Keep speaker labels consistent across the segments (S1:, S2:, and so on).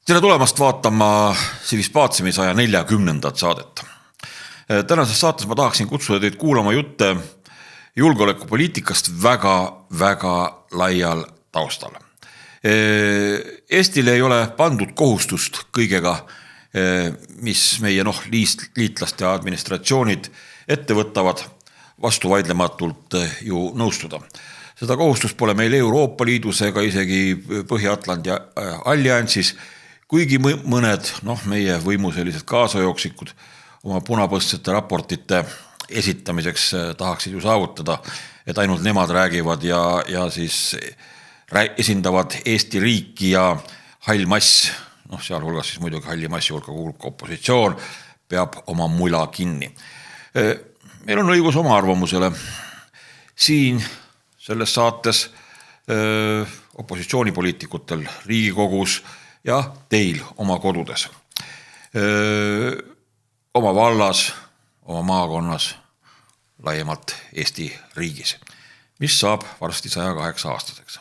S1: Tere tulemast vaatama Civis Paatsemi 140. saadet. Tänases saates ma tahaksin kutsuda teid kuulama jutte julgeolekupoliitikast väga laial taustal. Eestile ei ole pandud kohustust kõigega, mis meie liitlaste ja administratsioonid ette võtavad, vastu vaidlematult ju nõustuda. Seda kohustust pole meil Euroopa Liidus ega isegi Põhja-Atlandi alliansis, kuigi mõned meie võimu sellised kaasajooksikud oma punapõstsete raportite esitamiseks tahaksid ju saavutada, et ainult nemad räägivad ja siis esindavad Eesti riiki ja hall mass, sealhulgas siis muidugi halli massi hulka kuulub ka opositsioon, peab oma mula kinni. Meil on õigus oma arvamusele. Siin selles saates opositsioonipoliitikutel Riigikogus ja teil oma kodudes, oma vallas, oma maakonnas, laiemalt Eesti riigis, mis saab varsti 108-aastaseks.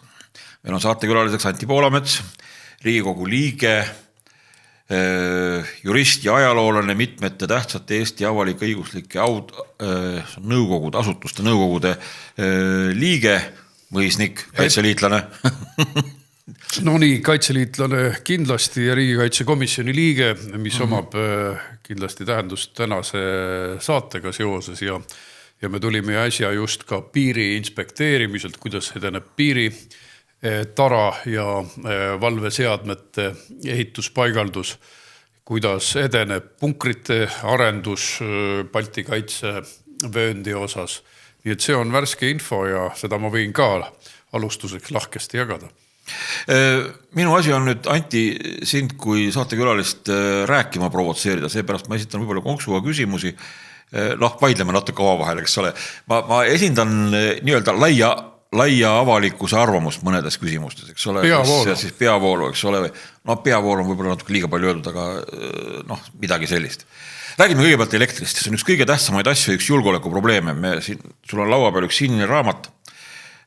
S1: Meil on saatekülaliseks Anti Poolamets, Riigikogu liige, jurist ja ajaloolane, mitmete tähtsate Eesti avalik-õiguslike nõukogude, asutuste nõukogude liige, mõisnik, kaitseliitlane.
S2: No nii, kaitseliitlane kindlasti ja riigikaitsekomisjoni liige, mis omab kindlasti tähendust tänase saatega seoses ja me tulime äsja just ka piiri inspekteerimiselt, kuidas edeneb piiri tara ja valveseadmete ehituspaigaldus, kuidas edeneb punkrite arendus Balti kaitsevööndi osas. Nii et see on värske info ja seda ma võin ka alustuseks lahkesti jagada.
S1: Minu asi on nüüd, Anti, sind kui saatekülalist rääkima provotseerida, seepärast ma esitan võib-olla konksuga küsimusi, vaidleme natuke omavahel, eks ole. Ma esindan nii-öelda laia avalikkuse arvamust mõnedes küsimustes, eks ole. Peavoolu, eks ole. Peavoolu on võib-olla natuke liiga palju öeldud, aga midagi sellist. Räägime kõigepealt elektrist, see on üks kõige tähtsamaid asju, üks julgeoleku probleeme. Sul on laua peal üks sinine raamat,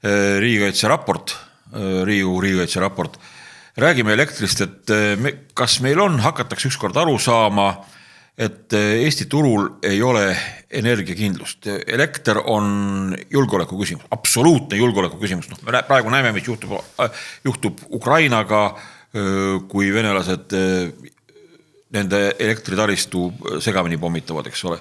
S1: riigikaitse raport, Riigikogu riigikaitse raport. Räägime elektrist, et kas meil hakatakse ükskord aru saama, et Eesti turul ei ole energiakindlust. Elekter on julgeoleku küsimus, absoluutne julgeoleku küsimus. Praegu näeme, mis juhtub Ukrainaga, kui venelased nende elektritaristu segamini pommitavad, eks ole.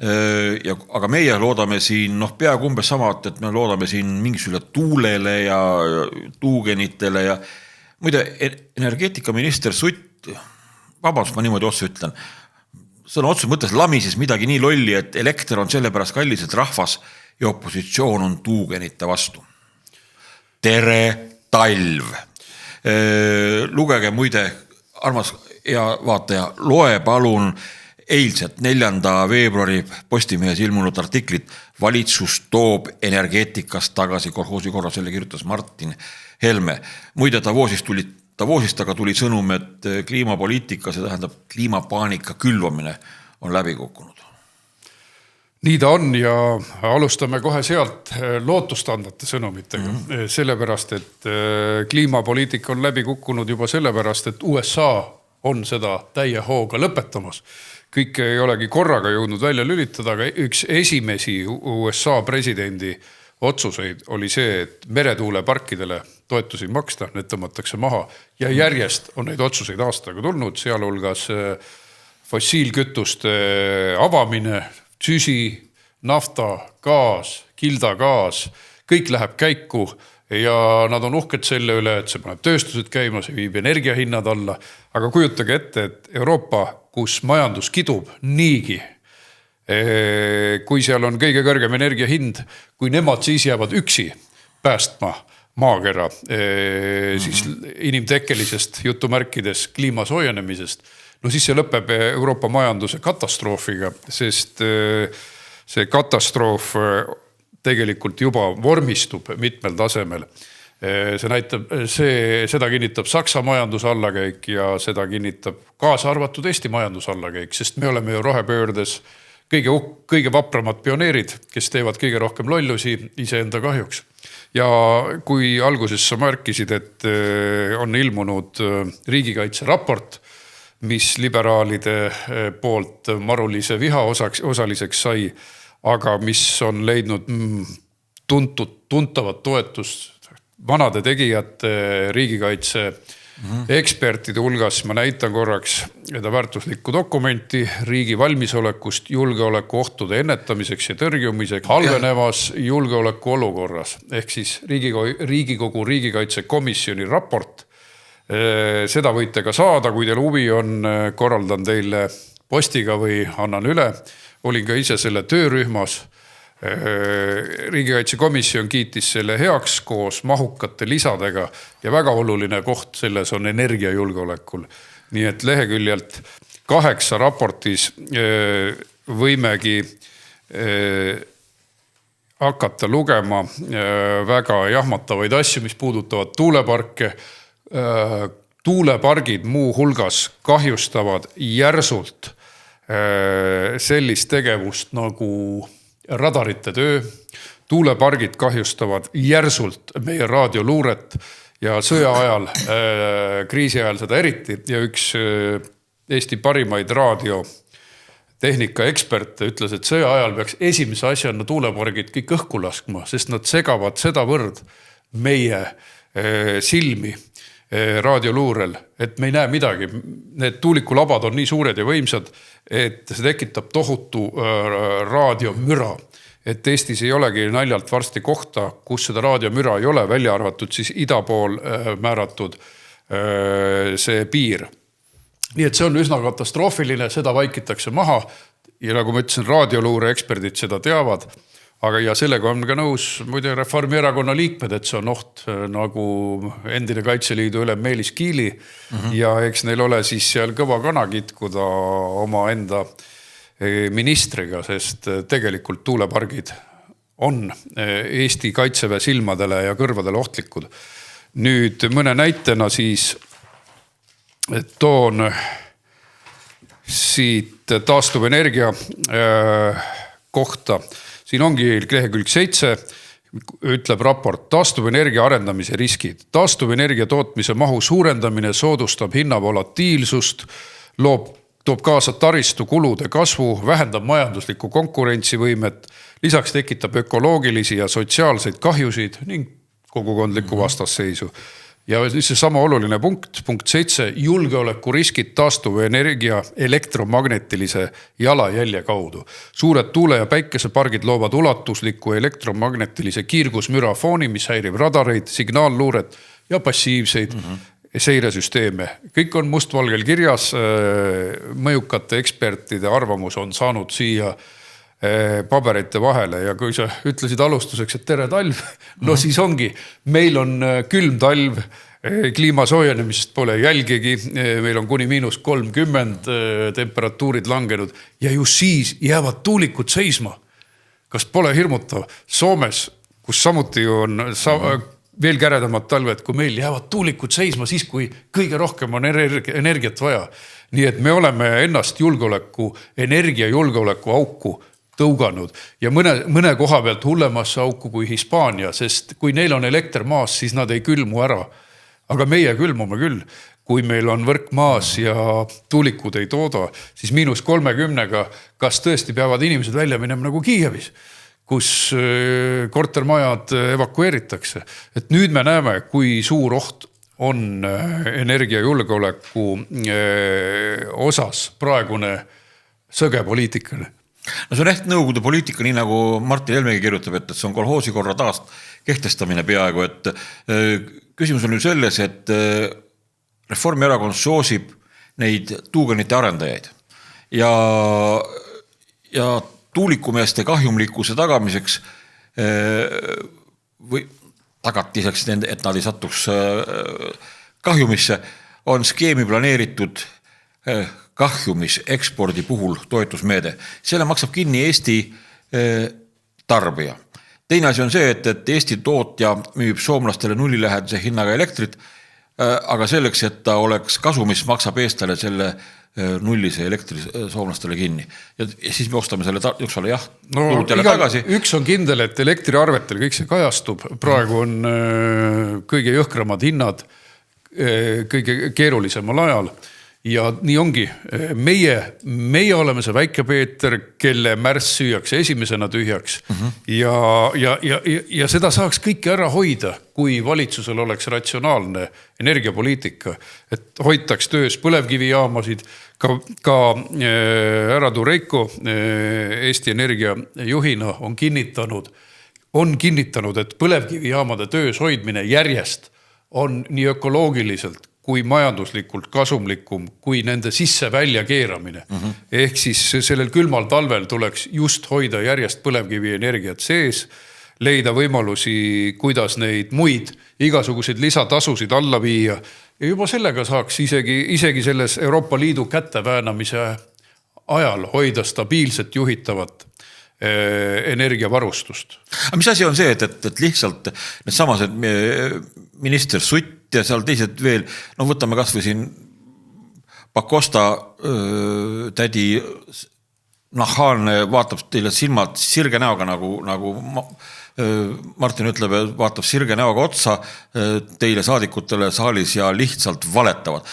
S1: Aga meie loodame siin peaaegu umbes sama, et me loodame siin mingisugusele tuulele ja tuugenitele ja muide energeetikaminister Sutt, vabandust, ma niimoodi otsa ütlen, sõna otsa mõttes lamises midagi nii lolli, et elekter on sellepärast kallis, et rahvas ja opositsioon on tuugenite vastu. Tere talv! Lugege muide, armas ja vaataja, loe palun eilset 4. veebruari Postimehes ilmunud artiklit Valitsus toob energeetikast tagasi kolhoosi korra, selle kirjutas Martin Helme. Muide, Davosist aga tuli sõnum, et kliimapoliitika, see tähendab kliimapaanika külvamine on läbi kukkunud.
S2: Nii ta on ja alustame kohe sealt lootustandvate sõnumitega. Sellepärast, et kliimapoliitika on läbi kukkunud juba sellepärast, et USA on seda täie hooga lõpetamas. Kõik ei olegi korraga jõudnud välja lülitada, aga üks esimesi USA presidendi otsuseid oli see, et meretuuleparkidele toetusi maksta, need tõmmatakse maha ja järjest on neid otsuseid aastaga tulnud, sealhulgas fossiilkütuste avamine, süsi, nafta, gaas, kildagaas, kõik läheb käiku ja nad on uhked selle üle, et see paneb tööstused käima, see viib energiahinnad alla, aga kujutage ette, et Euroopa, kus majandus kidub niigi, kui seal on kõige kõrgem energiahind, kui nemad siis jäävad üksi päästma maakera siis inimtekkelisest jutumärkides kliima soojenemisest, siis see lõpeb Euroopa majanduse katastroofiga, sest see katastroof tegelikult juba vormistub mitmel tasemel. Seda kinnitab Saksa majanduse allakäik ja seda kinnitab kaasa arvatud Eesti majanduse allakäik, sest me oleme ju rohepöördes kõige vapramad pioneerid, kes teevad kõige rohkem lollusi iseenda kahjuks. Ja kui alguses sa märkisid, et on ilmunud riigikaitse raport, mis liberaalide poolt marulise viha osaliseks sai, aga mis on leidnud tuntavat toetust vanade tegijate riigikaitse ekspertide hulgas, ma näitan korraks seda väärtuslikku dokumenti riigi valmisolekust julgeolekuohtude ennetamiseks ja tõrjumiseks halvenevas julgeoleku olukorras. Ehk siis Riigikogu riigikaitsekomisjoni raport. Seda võite ka saada, kui teil huvi on, korraldan teile postiga või annan üle. Olin ka ise selle töörühmas. Riigikaitsekomisjon kiitis selle heaks koos mahukate lisadega ja väga oluline koht selles on energiajulgeolekul. Nii et leheküljelt 8 raportis võimegi hakata lugema väga jahmatavaid asju, mis puudutavad tuuleparke. Tuulepargid muu hulgas kahjustavad järsult sellist tegevust nagu radarite töö. Tuulepargid kahjustavad järsult meie raadioluuret ja sõja ajal, kriisi ajal seda eriti. Ja üks Eesti parimaid raadiotehnika eksperte ütles, et sõja ajal peaks esimese asjana tuulepargid kõik õhku laskma, sest nad segavad sedavõrd meie silmi raadioluurel, et me ei näe midagi. Need tuulikulabad on nii suured ja võimsad, et see tekitab tohutu raadiomüra. Et Eestis ei olegi naljalt varsti kohta, kus seda raadiomüra ei ole, välja arvatud siis ida pool määratud see piir. Nii et see on üsna katastroofiline, seda vaikitakse maha ja nagu ma ütlesin, raadioluure eksperdid seda teavad. Aga ja sellega on ka nõus muide Reformierakonna liikmed, et see on oht nagu endine Kaitseliidu ülem Meelis Kiili ja eks neil ole siis seal kõva kana kitkuda oma enda ministriga, sest tegelikult tuulepargid on Eesti kaitseväe silmadele ja kõrvadele ohtlikud. Nüüd mõne näitena siis toon siit taastuvenergia kohta. Siin ongi lehekülg 7, ütleb raport taastuvenergia arendamise riskid. Taastuvenergia tootmise mahu suurendamine soodustab hinna volatiilsust, toob kaasa taristu kulude kasvu, vähendab majanduslikku konkurentsivõimet, lisaks tekitab ökoloogilisi ja sotsiaalseid kahjusid ning kogukondlikku vastasseisu. Ja see sama oluline punkt 7, julgeolekuriskid taastuvenergia elektromagnetilise jalajälje kaudu. Suured tuule- ja päikesepargid loovad ulatusliku elektromagnetilise kiirgusmüra fooni, mis häirib radareid, signaalluuret ja passiivseid seiresüsteeme. Kõik on mustvalgel kirjas, mõjukate ekspertide arvamus on saanud siia paberite vahele ja kui sa ütlesid alustuseks, et tere talv, no siis ongi, meil on külm talv, kliima soojenemist pole jälgegi, meil on kuni -30 temperatuurid langenud ja just siis jäävad tuulikud seisma. Kas pole hirmutav? Soomes, kus samuti on veel käredamad talved, kui meil jäävad tuulikud seisma siis, kui kõige rohkem on energiat vaja. Nii et me oleme ennast energiajulgeoleku auku tõuganud ja mõne koha pealt hullemasse auku kui Hispaania, sest kui neil on elekter maas, siis nad ei külmu ära. Aga meie külmume küll. Kui meil on võrk maas ja tuulikud ei tooda, siis -30-ga kas tõesti peavad inimesed välja minema nagu Kiievis, kus kortermajad evakueeritakse. Et nüüd me näeme, kui suur oht on energiajulgeoleku osas praegune sõgepoliitikale.
S1: No see on echt nõukogude poliitika, nii nagu Martin Helmegi kirjutab, et see on kolhoosi korra taast kehtestamine peaaegu, et küsimus on nüüd selles, et Reformierakond soosib neid tuugenite arendajaid ja tuulikumeeste kahjumlikkuse tagamiseks või tagatiseks, et nad ei satuks kahjumisse, on skeemi planeeritud kahjumis ekspordi puhul toetusmeede. Selle maksab kinni Eesti tarbija. Teine asi on see, et Eesti tootja müüb soomlastele nullilähedase hinnaga elektrit, aga selleks, et ta oleks kasu, mis maksab eestale selle nullise elektri soomlastele kinni. Ja siis me ostame selle tagasi.
S2: Üks on kindel, et elektriarvetel kõik see kajastub. Praegu on kõige jõhkramad hinnad kõige keerulisemal ajal. Ja nii ongi, meie oleme see väike Peeter, kelle märss süüakse esimesena tühjaks ja seda saaks kõike ära hoida, kui valitsusel oleks ratsionaalne energiapoliitika, et hoitaks töös põlevkivijaamasid, ka härra Tureiko Eesti Energia juhina on kinnitanud, et põlevkivijaamade töös hoidmine järjest on nii ökoloogiliselt kui majanduslikult kasumlikum kui nende sisse välja keeramine. Ehk siis sellel külmal talvel tuleks just hoida järjest põlevkivienergiat sees, leida võimalusi, kuidas neid muid igasuguseid lisatasusid alla viia. Ja juba sellega saaks isegi selles Euroopa Liidu kätteväänamise ajal hoida stabiilset juhitavat energiavarustust.
S1: Aga mis asi on see, et lihtsalt need samased minister Sutt ja seal teised veel, no võtame kas või siin Pakosta tädi nahaalne vaatab teile silmad sirge näoga, nagu Martin ütleb, vaatab sirge näoga otsa teile saadikutele saalis ja lihtsalt valetavad.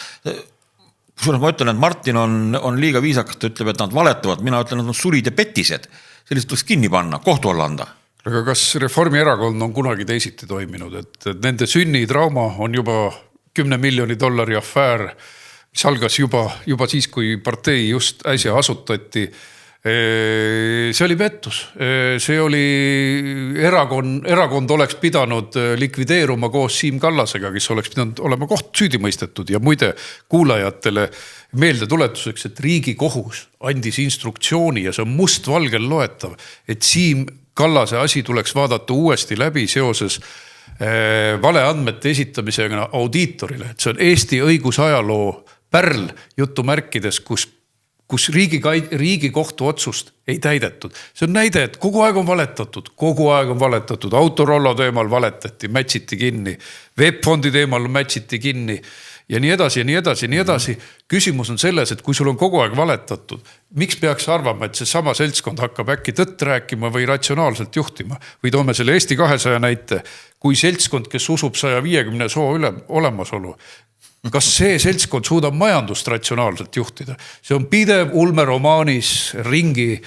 S1: Kusjuures ma ütlen, et Martin on liiga viisakas, ta ütleb, et nad valetavad, mina ütlen, et nad on sulid ja petised. Sellised tuleks kinni panna, kohtu alla anda.
S2: Aga kas Reformierakond on kunagi teisiti toiminud, et nende sünnitrauma on juba $10 miljoni afäär, mis algas juba siis, kui partei just äsja asutati. See oli pettus. See oli erakond oleks pidanud likvideeruma koos Siim Kallasega, kes oleks pidanud olema süüdi mõistetud. Ja muide kuulajatele meelde tuletuseks, et Riigikohus andis instruktsiooni ja see on mustvalgel loetav, et Siim Kallase asi tuleks vaadata uuesti läbi seoses valeandmete esitamisega audiitorile. Et see on Eesti õigusajaloo pärl jutumärkides, kus Riigikohtu otsust ei täidetud. See on näide, et kogu aeg on valetatud. Autorollo teemal valetati, mätsiti kinni. Webfondi teemal mätsiti kinni. Ja nii edasi. Küsimus on selles, et kui sul on kogu aeg valetatud, miks peaks arvama, et see sama seltskond hakkab äkki tõtt rääkima või ratsionaalselt juhtima? Või toome selle Eesti 200 näite, kui seltskond, kes usub 150 soo olemasolu, kas see seltskond suudab majandust ratsionaalselt juhtida? See on pidev ulmeromaanis ringi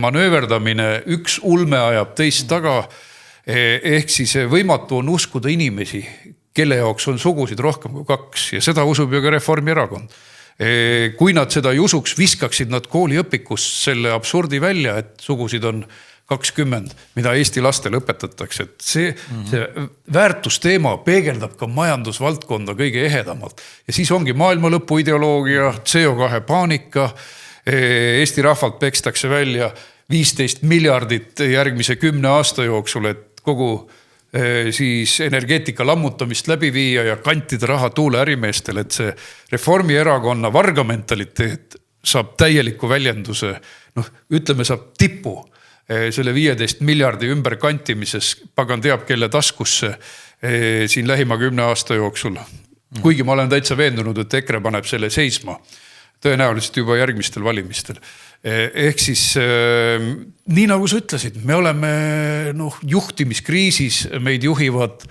S2: manööverdamine, üks ulme ajab teist taga, ehk siis võimatu on uskuda inimesi, kelle jaoks on sugusid rohkem kui 2 ja seda usub ju ka Reformierakond. Kui nad seda ei usuks, viskaksid nad kooliõpikus selle absurdi välja, et sugusid on 20, mida Eesti lastele õpetatakse. Et see väärtusteema peegeldab ka majandusvaldkonda kõige ehedamalt. Ja siis ongi maailmalõpu ideoloogia, CO2 paanika, Eesti rahvalt pekstakse välja 15 miljardit järgmise 10 aasta jooksul, et kogu siis energeetika lammutamist läbi viia ja kantida raha tuuleärimeestele, et see Reformierakonna vargamentaliteet saab täieliku väljenduse, ütleme saab tipu selle 15 miljardi ümberkantimises, pagan teab kelle taskusse siin lähima 10 aasta jooksul. Kuigi ma olen täitsa veendunud, et EKRE paneb selle seisma tõenäoliselt juba järgmistel valimistel. Ehk siis nii nagu sa ütlesid, me oleme juhtimiskriisis, meid juhivad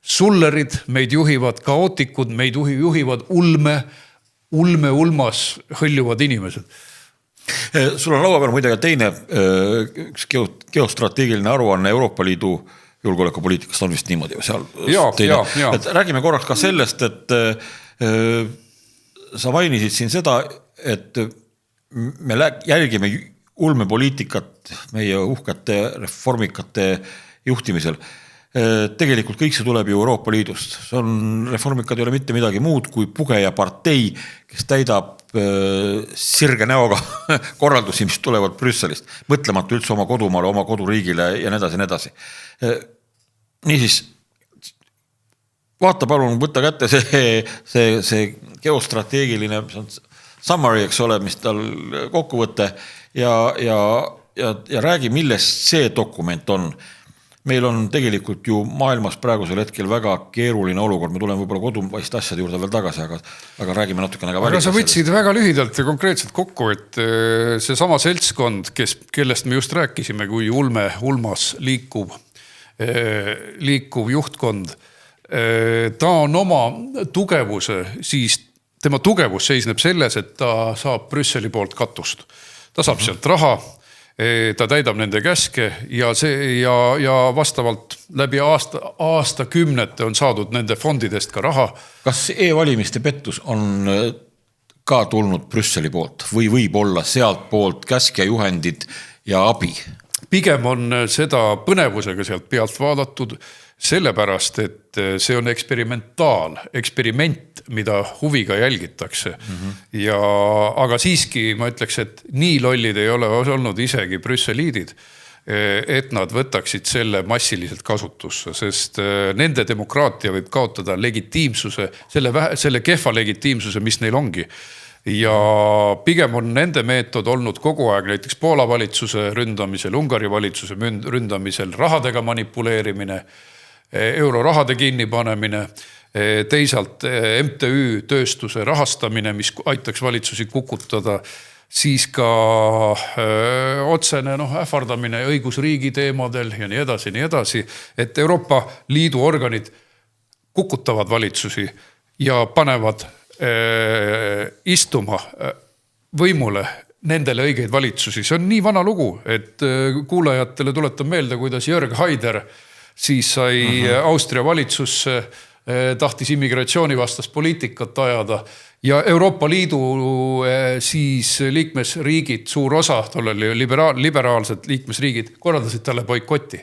S2: sullerid, meid juhivad kaootikud, meid juhivad ulmas hõljuvad inimesed.
S1: Sul on laua peal muidega teine üks geostrateegiline aruanne Euroopa Liidu julgeolekupoliitikast on vist niimoodi. Et räägime korraks ka sellest, et sa mainisid siin seda, et me jälgime ulmepoliitikat meie uhkete reformikate juhtimisel. Tegelikult kõik see tuleb ju Euroopa Liidust. See on, reformikad ei ole mitte midagi muud kui pugeja partei, kes täidab sirge näoga korraldusi, mis tulevad Brüsselist. Mõtlematu üldse oma kodumaale, oma koduriigile ja nii edasi. Niisiis, vaata palun, võtta kätte see geostrateegiline summary, eks ole, mis tal kokkuvõte ja räägi, millest see dokument on. meil on tegelikult ju maailmas praegusel hetkel väga keeruline olukord, me tuleme võib-olla kodumaiste asjade juurde veel tagasi, aga räägime natukene ka
S2: aga sa võtsid väga lühidalt ja konkreetselt kokku, et see sama seltskond, kellest me just rääkisime, kui ulmas liikuv juhtkond, ta on oma tugevuse, siis tema tugevus seisneb selles, et ta saab Brüsseli poolt katust. Ta saab sealt raha, ta täidab nende käske ja vastavalt läbi aastakümnete on saadud nende fondidest ka raha.
S1: Kas e-valimiste pettus on ka tulnud Brüsseli poolt või võib olla sealt poolt käsk ja juhendid ja abi?
S2: Pigem on seda põnevusega sealt pealt vaadatud, sellepärast, et see on eksperiment, mida huviga jälgitakse. Aga siiski ma ütleks, et nii lollid ei ole olnud isegi brüsseliidid, et nad võtaksid selle massiliselt kasutusse, sest nende demokraatia võib kaotada legitiimsuse, selle kehva legitiimsuse, mis neil ongi. Ja pigem on nende meetod olnud kogu aeg näiteks Poola valitsuse ründamisel, Ungari valitsuse ründamisel, rahadega manipuleerimine, eurorahade kinnipanemine, teisalt MTÜ tööstuse rahastamine, mis aitaks valitsusi kukutada, siis ka otsene ähvardamine õigusriigi teemadel ja nii edasi, et Euroopa Liidu organid kukutavad valitsusi ja panevad istuma võimule nendele õigeid valitsusi. See on nii vana lugu, et kuulajatele tuletan meelde, kuidas Jörg Haider siis sai Austria valitsusse, tahtis immigratsioonivastast poliitikat ajada ja Euroopa Liidu siis liikmesriigid, suur osa, tollel liberaalsed liikmesriigid korraldasid talle boikoti.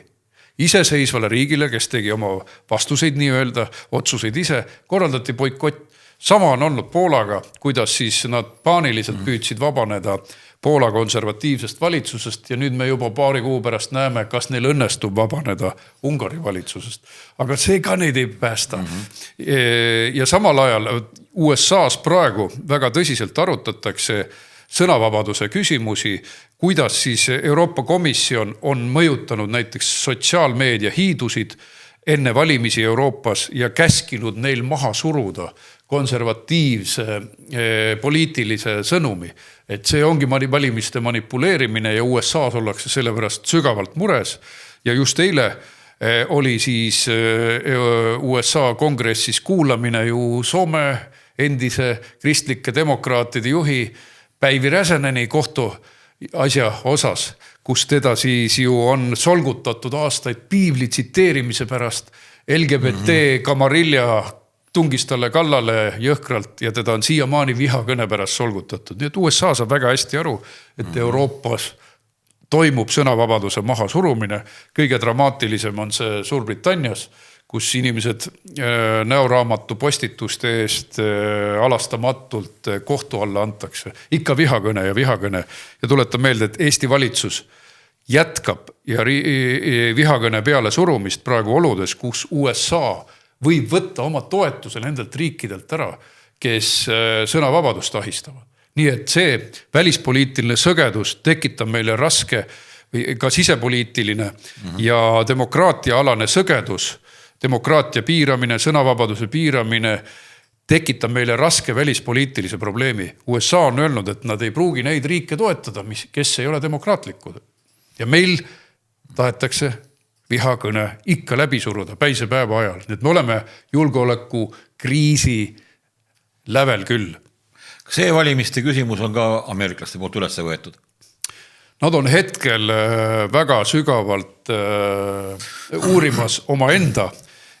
S2: Iseseisvale riigile, kes tegi oma vastuseid nii-öelda, otsuseid ise, korraldati boikott. Sama on olnud Poolaga, kuidas siis nad paaniliselt püüdsid vabaneda Poola konservatiivsest valitsusest ja nüüd me juba paari kuu pärast näeme, kas neil õnnestub vabaneda Ungari valitsusest. Aga see ka neid ei päästa. Ja samal ajal USA's praegu väga tõsiselt arutatakse sõnavabaduse küsimusi, kuidas siis Euroopa Komisjon on mõjutanud näiteks sotsiaalmeedia hiidusid enne valimisi Euroopas ja käskinud neil maha suruda konservatiivse poliitilise sõnumi. Et see ongi valimiste manipuleerimine ja USA's ollakse selle pärast sügavalt mures. Ja just eile oli siis USA kongressis kuulamine ju Soome endise kristlike demokraatide juhi Päivi Räsäneni kohtu asja osas, kus teda siis ju on solgutatud aastaid piibli tsiteerimise pärast, LGBT kamarilla tungis talle kallale jõhkralt ja teda on siiamaani vihakõne pärast solgutatud. Nii et USA saab väga hästi aru, et Euroopas toimub sõnavabaduse maha surumine. Kõige dramaatilisem on see Suurbritannias, kus inimesed näoraamatu postituste eest alastamatult kohtu alla antakse. Ikka vihakõne ja vihakõne. Ja tuletan meelde, et Eesti valitsus jätkab ja vihakõne peale surumist praegu oludes, kus USA võib võtta oma toetuse nendelt riikidelt ära, kes sõnavabadust ahistavad. Nii et see välispoliitiline sõgedus tekitab meile raske, ka sisepoliitiline ja demokraatia alane sõgedus, demokraatia piiramine, sõnavabaduse piiramine tekitab meile raske välispoliitilise probleemi. USA on öelnud, et nad ei pruugi neid riike toetada, kes ei ole demokraatlikud. Ja meil tahetakse vihakõne ikka läbi suruda päise päeva ajal. Nii et me oleme julgeoleku kriisi lävel küll.
S1: Kas e-valimiste küsimus on ka ameeriklaste poolt üles võetud?
S2: Nad on hetkel väga sügavalt uurimas oma enda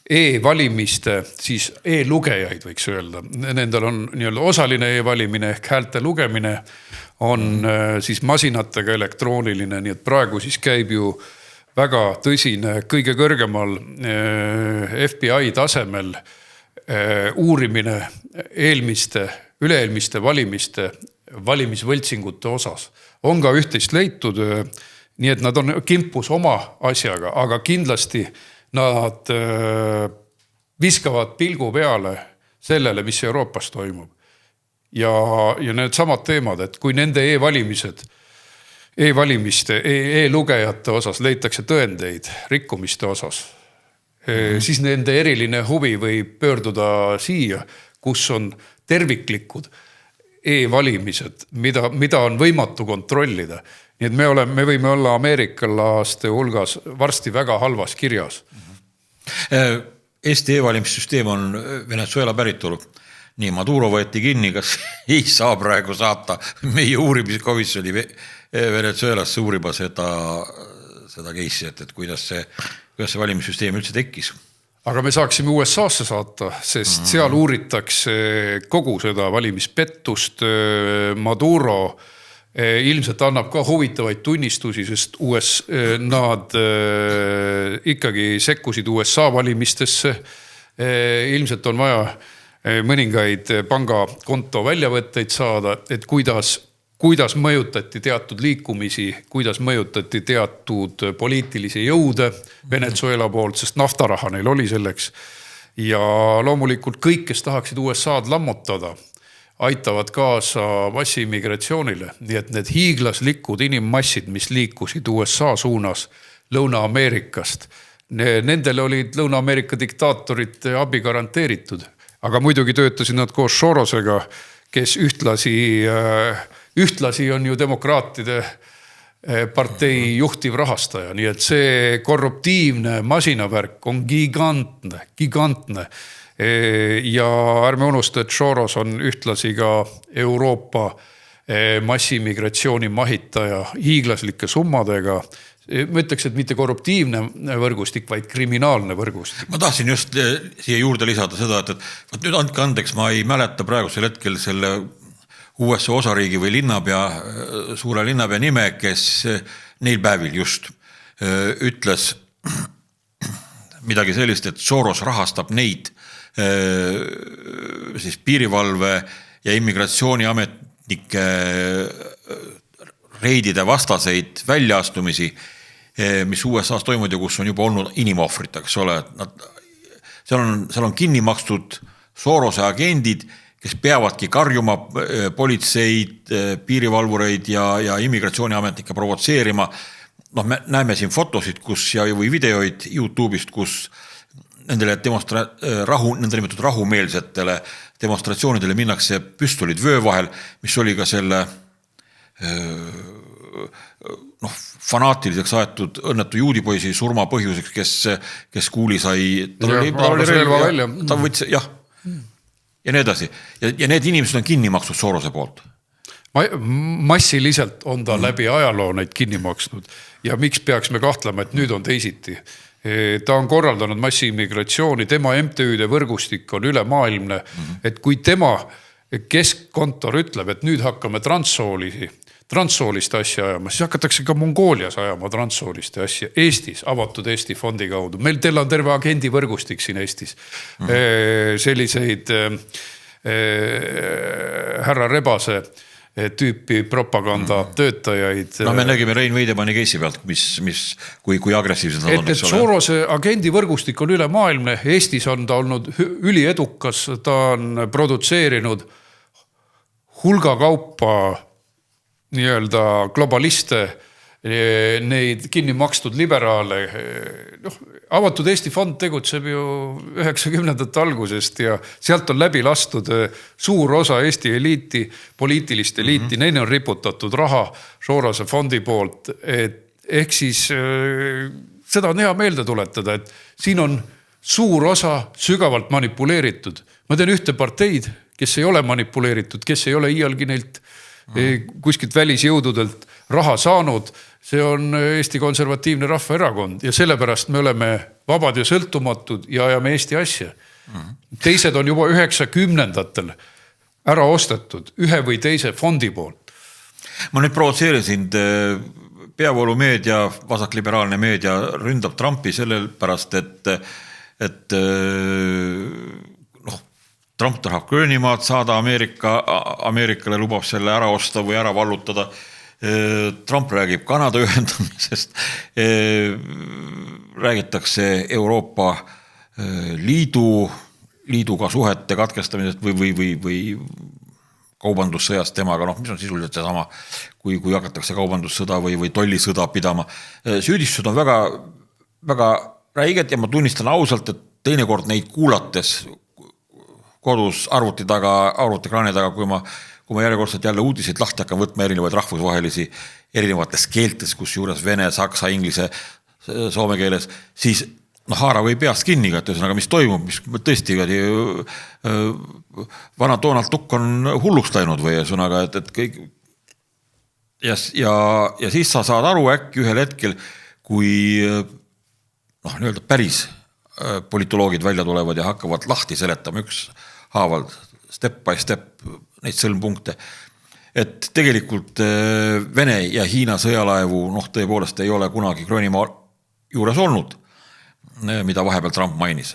S2: e-valimiste, siis e-lugejaid võiks öelda. Nendel on nii-öelda osaline e-valimine ehk häälte lugemine on siis masinatega elektrooniline, nii et praegu siis käib ju väga tõsine, kõige kõrgemal FBI tasemel uurimine üle-eelmiste valimiste valimisvõltsingute osas. On ka üht-teist leitud, nii et nad on kimpus oma asjaga, aga kindlasti nad viskavad pilgu peale sellele, mis Euroopas toimub. Ja need samad teemad, et kui nende e-valimised e-valimiste, e-lugejate osas leitakse tõendeid rikkumiste osas, siis nende eriline huvi võib pöörduda siia, kus on terviklikud e-valimised, mida on võimatu kontrollida. Nii et me võime olla ameeriklaste hulgas varsti väga halvas kirjas.
S1: Eesti e-valimissüsteem on Venezuela päritolu. Nii Maduro võeti kinni, kas ei saa praegu saata meie uurimiskomisjoni Venezuelasse uurima seda keissi, et kuidas see valimissüsteem üldse tekkis.
S2: Aga me saaksime USA-sse saata, sest seal uuritakse kogu seda valimispettust. Maduro ilmselt annab ka huvitavaid tunnistusi, sest nad ikkagi sekkusid USA valimistesse. Ilmselt on vaja mõningaid pangakonto väljavõtteid saada, et kuidas mõjutati teatud liikumisi, kuidas mõjutati teatud poliitilisi jõude Venezuela poolt, sest naftaraha neil oli selleks. Ja loomulikult kõik, kes tahaksid USA'd lammutada, aitavad kaasa massiimmigratsioonile. Nii et need hiiglaslikud inimmassid, mis liikusid USA suunas Lõuna-Ameerikast, nendele olid Lõuna-Ameerika diktaatorite abi garanteeritud. Aga muidugi töötasid nad koos Sorosega, kes ühtlasi on ju demokraatide partei juhtiv rahastaja. Nii et see korruptiivne masinavärk on gigantne. Ja ärme unusta, et Soros on ühtlasi ka Euroopa massiimmigratsiooni mahitaja hiiglaslike summadega. Ma ütleks, et mitte korruptiivne võrgustik, vaid kriminaalne võrgustik.
S1: Ma tahtsin just siia juurde lisada seda, et nüüd andke andeks, ma ei mäleta praegusel hetkel selle USA osariigi või suure linnapea nime, kes neil päevil just ütles midagi sellist, et Soros rahastab neid siis piirivalve ja immigratsiooniametnike reidide vastaseid väljaastumisi, mis USA's toimud ja kus on juba olnud inimohvrit, eks ole. Seal on kinni makstud Sorose agendid, kes peavadki karjuma politseid, piirivalvureid ja immigratsiooniametnikke provotseerima. Me näeme siin fotosid või videoid YouTube'ist, kus nendele nõndanimetatud rahumeelsetele demonstratsioonidele minnakse püstolid vöö vahel, mis oli ka selle fanaatiliseks aetud õnnetu juudipoisi surma põhjuseks, kes kuuli sai, ta võttis, jah, ja nii edasi. Ja need inimesed on kinni makstud Sorose poolt.
S2: Massiliselt on ta läbi ajaloo neid kinni maksnud. Ja miks peaks me kahtlema, et nüüd on teisiti? Ta on korraldanud massiimmigratsiooni, tema MTÜ-de võrgustik on ülemaailmne, et kui tema keskkontor ütleb, et nüüd hakkame transsoolist asja ajama, siis hakatakse ka Mongoolias ajama transsooliste asja. Eestis, avatud Eesti fondi kaudu. Teil on terve agendi võrgustik siin Eestis. Selliseid härra Rebase tüüpi propaganda töötajaid.
S1: Me nägime Rein Veidemanni keissi pealt, kui agressiivsed nad on.
S2: Et Sorose agendi võrgustik on ülemaailmne. Eestis on ta olnud üliedukas, ta on produtseerinud hulga kaupa nii-öelda globaliste, neid kinni makstud liberaale. Avatud Eesti fond tegutseb ju 90ndate algusest ja sealt on läbi lastud suur osa Eesti eliiti, poliitilist eliiti, neile on riputatud raha Sorose fondi poolt. Ehk siis seda on hea meelde tuletada, et siin on suur osa sügavalt manipuleeritud. Ma tean ühte parteid, kes ei ole manipuleeritud, kes ei ole iialgi neilt kuskilt välisjõududelt raha saanud. See on Eesti Konservatiivne Rahvaerakond ja sellepärast me oleme vabad ja sõltumatud ja ajame Eesti asja. Teised on juba 90ndatel ära ostetud ühe või teise fondi poolt.
S1: Ma nüüd provotseerin sind, peavoolumeedia, vasakliberaalne meedia ründab Trumpi sellel pärast, et Trump tahab Gröönimaad saada Ameerikale, lubab selle ära osta või ära vallutada. Trump räägib Kanada ühendamisest, räägitakse Euroopa Liiduga suhete katkestamisest või kaubandussõjast temaga, noh, mis on sisuliselt seesama, kui hakatakse kaubandussõda või tollisõda pidama. Süüdistused on väga, väga räiged ja ma tunnistan ausalt, et teinekord neid kuulates kodus arvutikraani taga, kui ma järjekordselt jälle uudiseid lahti hakkan võtma erinevaid rahvusvahelisi erinevates keeltes, kus juures vene, saksa, inglise, soome keeles, siis haara või peast kinni, et ühesõnaga, mis toimub, mis tõesti vana Donald Duck on hulluks läinud või ühesõnaga, et kõik ja siis sa saad aru äkki ühel hetkel, kui nii-öelda päris politoloogid välja tulevad ja hakkavad lahti seletama ükshaaval step by step neid sõlmpunkte, et tegelikult Vene ja Hiina sõjalaevu tõepoolest ei ole kunagi Gröönimaa juures olnud, mida vahepeal Trump mainis.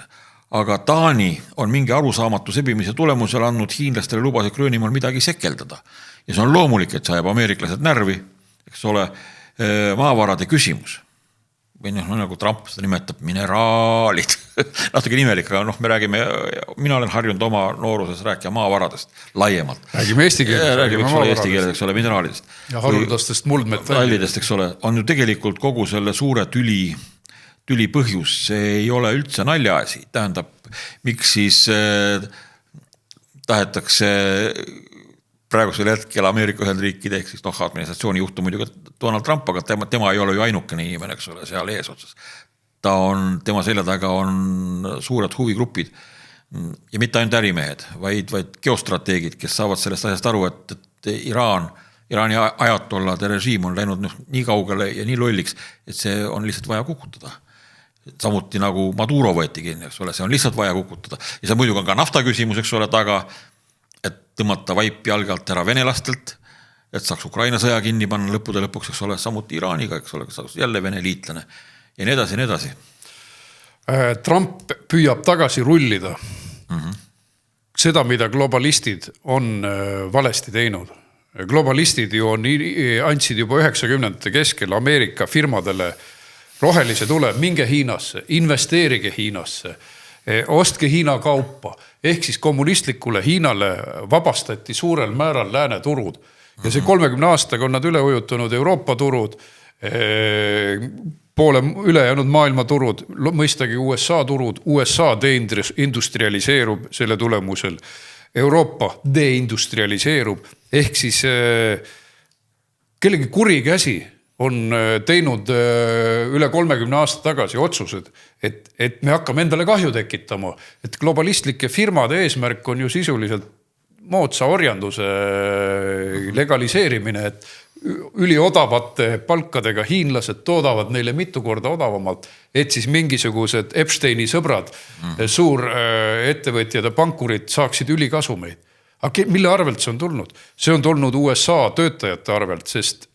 S1: Aga Taani on mingi arusaamatu sebimise tulemusel andnud hiinlastele lubasid Gröönimaal midagi sekeldada. Ja see on loomulik, et sajab ameeriklased närvi, eks ole, maavarade küsimus. Või nagu Trump seda nimetab, mineraalid. Natuke nimelik, aga me räägime, mina olen harjunud oma nooruses rääkima maavaradest laiemalt.
S2: Räägime eesti keeles.
S1: Räägime eesti keeles, eks ole, mineraalidest.
S2: Ja haruldastest muldmetallidest.
S1: Eks ole, on ju tegelikult kogu selle suure tüli põhjus, see ei ole üldse naljaasi. Tähendab, miks siis tahetakse praegusel hetkel Ameerika Ühendriikide ehk siis administratsiooni juhtu muidugi Donald Trump, aga tema ei ole ju ainukene inimene, eks ole, seal eesotsas. Tema selja taga on suured huvigrupid ja mitte ainult ärimehed, vaid geostrateegid, kes saavad sellest asjast aru, et Iraani ajatollade režiim on läinud nii kaugele ja nii lolliks, et see on lihtsalt vaja kukutada. Samuti nagu Maduro võetigi, eks ole, see on lihtsalt vaja kukutada. Ja see muidugi on ka nafta küsimus, eks ole, taga, et tõmmata vaip jalge alt ära venelastelt, et saaks Ukraina sõja kinni panna lõppude lõpuks, eks ole, samuti Iraaniga, eks ole, saaks jälle Vene liitlane ja nii edasi, nii edasi.
S2: Trump püüab tagasi rullida seda, mida globalistid on valesti teinud. Globalistid ju andsid juba 90. keskel Ameerika firmadele rohelise tule, minge Hiinasse, investeerige Hiinasse, ostke Hiina kaupa, ehk siis kommunistlikule Hiinale vabastati suurel määral lääne turud. Ja see 30 aastaga on nad üle ujutanud Euroopa turud, poole ülejäänud maailma turud, mõistagi USA turud, USA deindustrialiseerub selle tulemusel, Euroopa deindustrialiseerub, ehk siis kellegi kuri käsi on teinud üle 30 aasta tagasi otsused, et me hakkame endale kahju tekitama, et globalistlike firmade eesmärk on ju sisuliselt moodsa orjanduse legaliseerimine, et üliodavate palkadega hiinlased toodavad neile mitu korda odavamalt, et siis mingisugused Epsteini sõbrad, suur ettevõtjad ja pankurid saaksid ülikasumeid. Aga mille arvelt see on tulnud? See on tulnud USA töötajate arvelt, sest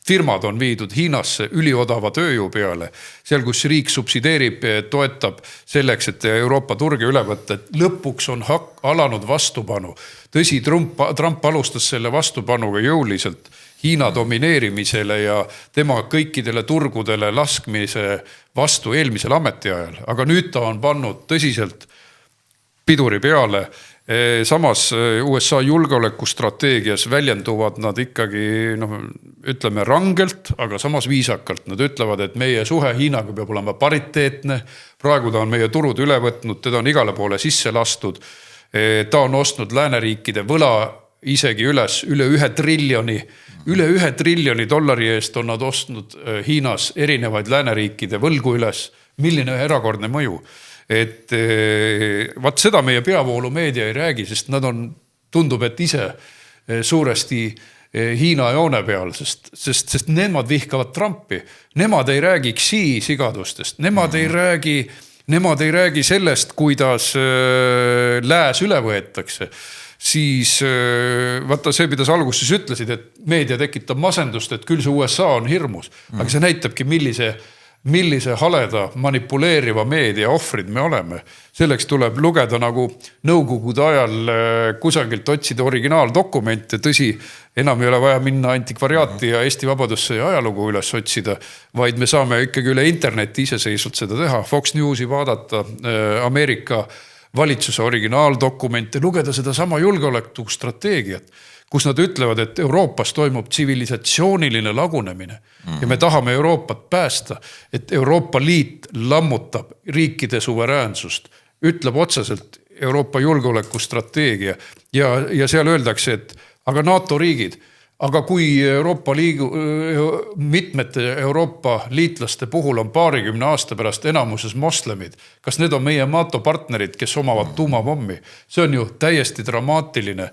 S2: firmad on viidud Hiinasse üliodava tööjõu peale, seal kus riik subsideerib, toetab selleks, et Euroopa turge üle võtta, et lõpuks on alanud vastupanu. Tõsi, Trump alustas selle vastupanuga jõuliselt Hiina domineerimisele ja tema kõikidele turgudele laskmise vastu eelmisel ametiajal, aga nüüd ta on pannud tõsiselt piduri peale. Samas USA julgeolekustrateegias väljenduvad nad ikkagi, ütleme rangelt, aga samas viisakalt. Nad ütlevad, et meie suhe Hiinaga peab olema pariteetne. Praegu ta on meie turud üle võtnud, teda on igale poole sisse lastud. Ta on ostnud lääneriikide võla isegi üle 1 triljoni. Üle 1 triljoni dollari eest on nad ostnud Hiinas erinevaid lääneriikide võlgu üles. Milline erakordne mõju? Et vaat seda meie peavoolumeedia ei räägi, sest nad tundub, et ise suuresti Hiina joone peal, sest nemad vihkavad Trumpi. Nemad ei räägi Xi sigadustest, nemad ei räägi sellest, kuidas lääs üle võetakse. Siis vaata see, mida sa alguses ütlesid, et meedia tekitab masendust, et küll see USA on hirmus, aga see näitabki, millise haleda manipuleeriva meedia ohvrid me oleme. Selleks tuleb lugeda nagu nõukogude ajal kusagilt otsida originaaldokumente. Tõsi, enam ei ole vaja minna antikvariaati ja Eesti Vabadusse ja ajalugu üles otsida, vaid me saame ikkagi üle interneti iseseisvalt seda teha. Fox Newsi vaadata, Ameerika valitsuse originaaldokumente, lugeda seda sama julgeolekustrateegiat, kus nad ütlevad, et Euroopas toimub tsivilisatsiooniline lagunemine ja me tahame Euroopat päästa, et Euroopa Liit lammutab riikide suveräänsust, ütleb otseselt Euroopa julgeolekustrateegia ja seal öeldakse, et aga NATO riigid, aga kui Euroopa Liidu, mitmete Euroopa liitlaste puhul on 20 aasta pärast enamuses moslemid, kas need on meie NATO partnerid, kes omavad tuumapommi? See on ju täiesti dramaatiline.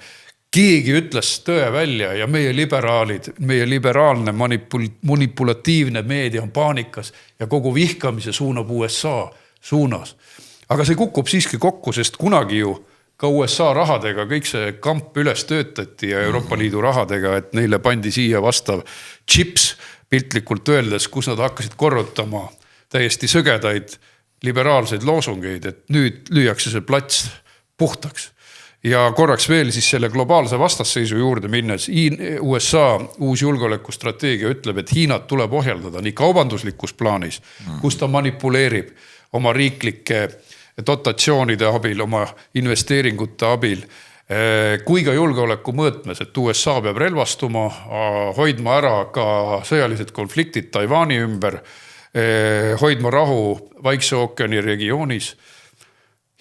S2: Keegi ütles tõe välja ja meie liberaalid, meie liberaalne manipulatiivne meedia on paanikas ja kogu vihkamise suunab USA suunas. Aga see kukub siiski kokku, sest kunagi ju ka USA rahadega kõik see kamp üles töötati ja Euroopa Liidu rahadega, et neile pandi siia vastav chips piltlikult öeldes, kus nad hakkasid korrutama täiesti sõgedaid liberaalseid loosungeid, et nüüd lüüakse see plats puhtaks. Ja korraks veel siis selle globaalse vastasseisu juurde minnes, USA uus julgeolekustrateegia ütleb, et Hiinat tuleb ohjeldada nii kaubanduslikus plaanis, kus ta manipuleerib oma riiklike dotatsioonide abil, oma investeeringute abil, kui ka julgeoleku mõõtmes, et USA peab relvastuma, hoidma ära ka sõjalised konfliktid Taiwani ümber, hoidma rahu Vaikse ookeani regioonis.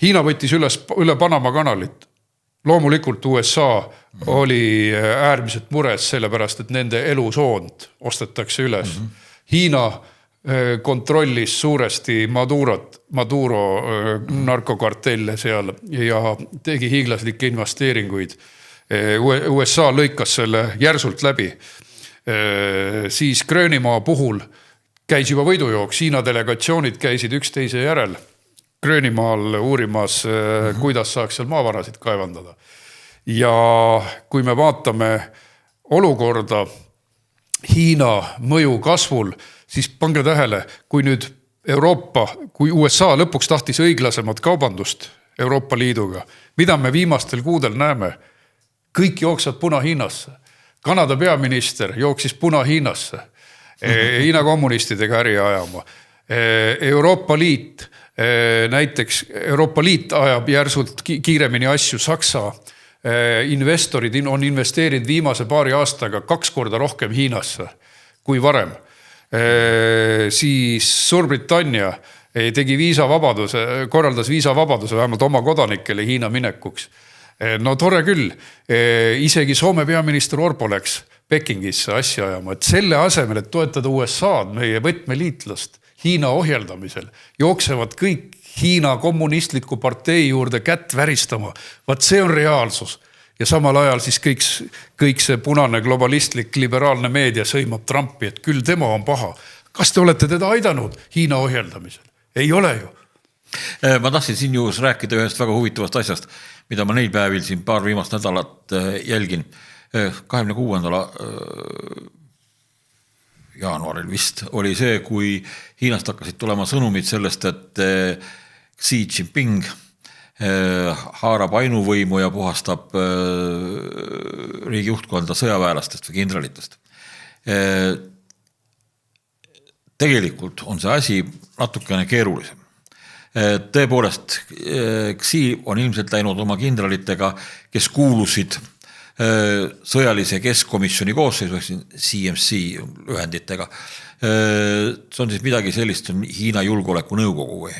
S2: Hiina võttis üle Panama kanalit. Loomulikult USA oli äärmiselt mures sellepärast, et nende elusoond ostetakse üles. Hiina kontrollis suuresti Maduro narkokartelle seal ja tegi hiiglaslikke investeeringuid. USA lõikas selle järsult läbi. Siis Gröönimaa puhul käis juba võidujooks. Hiina delegatsioonid käisid üksteise järel Gröönimaal uurimas, kuidas saaks seal maavarasid kaevandada. Ja kui me vaatame olukorda Hiina mõju kasvul, siis pange tähele, kui nüüd Euroopa, kui USA lõpuks tahtis õiglasemat kaubandust Euroopa Liiduga, mida me viimastel kuudel näeme? Kõik jooksvad Puna-Hiinasse. Kanada peaminister jooksis Puna-Hiinasse, Hiina kommunistidega äri ajama. Euroopa Liit, näiteks Euroopa Liit ajab järsult kiiremini asju. Saksa investorid on investeerinud viimase paari aastaga 2 korda rohkem Hiinasse kui varem. Siis Suurbritannia tegi viisavabaduse, korraldas viisavabaduse vähemalt oma kodanikele Hiina minekuks. No tore küll, isegi Soome peaminister Orpo läks Pekingisse asja ajama, et selle asemel, et toetada USA-d, meie võtmeliitlast Hiina ohjeldamisel, jooksevad kõik Hiina kommunistliku partei juurde kätt väristama. Vaat see on reaalsus. Ja samal ajal siis kõik see punane globalistlik liberaalne meedia sõimab Trumpi, et küll tema on paha. Kas te olete teda aidanud Hiina ohjeldamisel? Ei ole ju.
S1: Ma tahtsin siin juhus rääkida ühest väga huvitavast asjast, mida ma neil päevil siin paar viimast nädalat jälgin. 26. jaanuaril vist oli see, kui Hiinast hakkasid tulema sõnumid sellest, et Xi Jinping haarab ainuvõimu ja puhastab riigi juhtkonda sõjaväelastest või kindralitest. Tegelikult on see asi natukene keerulisem. Tõepoolest, Xi on ilmselt läinud oma kindralitega, kes kuulusid sõjalise keskkomisjoni koosseisu, CMC lühenditega. See on siis midagi sellist, on Hiina julgeoleku nõukogu või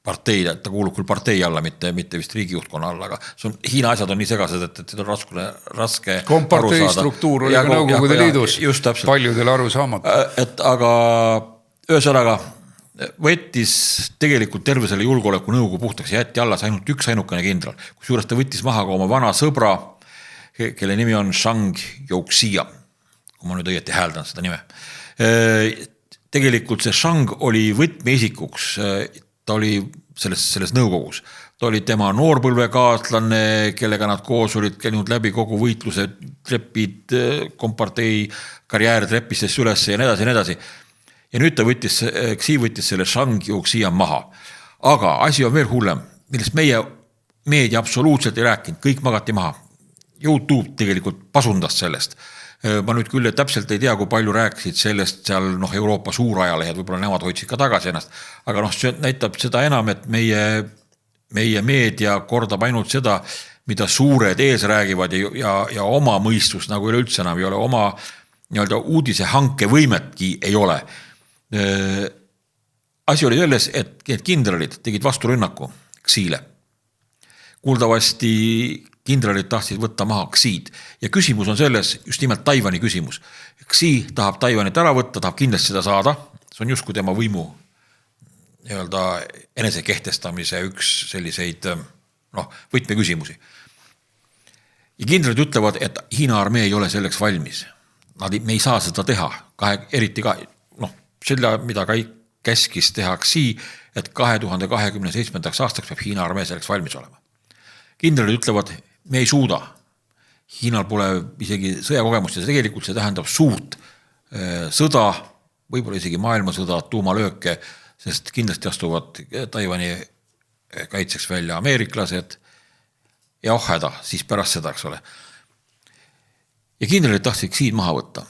S1: partei, ta kuulub küll partei alla, mitte vist riigijuhtkonna alla, aga Hiina asjad on nii segased, et seda on raske
S2: kompartei
S1: aru saada.
S2: Struktuur oli ka Nõukogude Liidus, paljudel aru saamata.
S1: Aga ühesõnaga võttis tegelikult terve selle julgeoleku nõukogu puhtaks ja jätti alles ainult üks ainukene kindral, kusjuures ta võttis maha ka oma vana sõbra, kelle nimi on Shang Youxia, kui ma nüüd õieti hääldan seda nime. Tegelikult see Shang oli võtmeisikuks, ta oli selles nõukogus. Ta oli tema noorpõlvekaatlane, kellega nad koos olid käinud läbi kogu võitluse trepid, kompartei karjäär treppistest üles ja nii edasi. Ja nüüd Xi võttis selle Shang Youxia maha. Aga asi on veel hullem, millest meie meedia absoluutselt ei rääkinud, kõik magati maha. YouTube tegelikult pasundas sellest. Ma nüüd küll täpselt ei tea, kui palju rääkisid sellest seal Euroopa suurajalehed, võib-olla nemad hoidsid ka tagasi ennast. Aga see näitab seda enam, et meie meedia kordab ainult seda, mida suured ees räägivad ja oma mõistus nagu üleüldse enam ei ole, oma nii-öelda uudise hanke võimetki ei ole. Asi oli selles, et kindralid tegid vasturünnaku Xiile. Kuuldavasti kindralid tahtsid võtta maha Xiid ja küsimus on selles, just nimelt Taiwani küsimus. Xi tahab Taiwanit ära võtta, tahab kindlasti seda saada, see on just kui tema võimu nii-öelda enesekehtestamise üks selliseid võtmeküsimusi. Ja kindralid ütlevad, et Hiina armee ei ole selleks valmis. Me ei saa seda teha, eriti selle, mida ka käskis teha Xi, et 2027. aastaks peab Hiina armee selleks valmis olema. Kindralid ütlevad, me ei suuda. Hiinal pole isegi sõjakogemust ja tegelikult see tähendab suurt sõda, võib-olla isegi maailmasõda, tuumalööke, sest kindlasti astuvad Taiwani kaitseks välja ameeriklased ja häda, siis pärast seda, eks ole. Ja kindralid tahtsid Xiid maha võtta.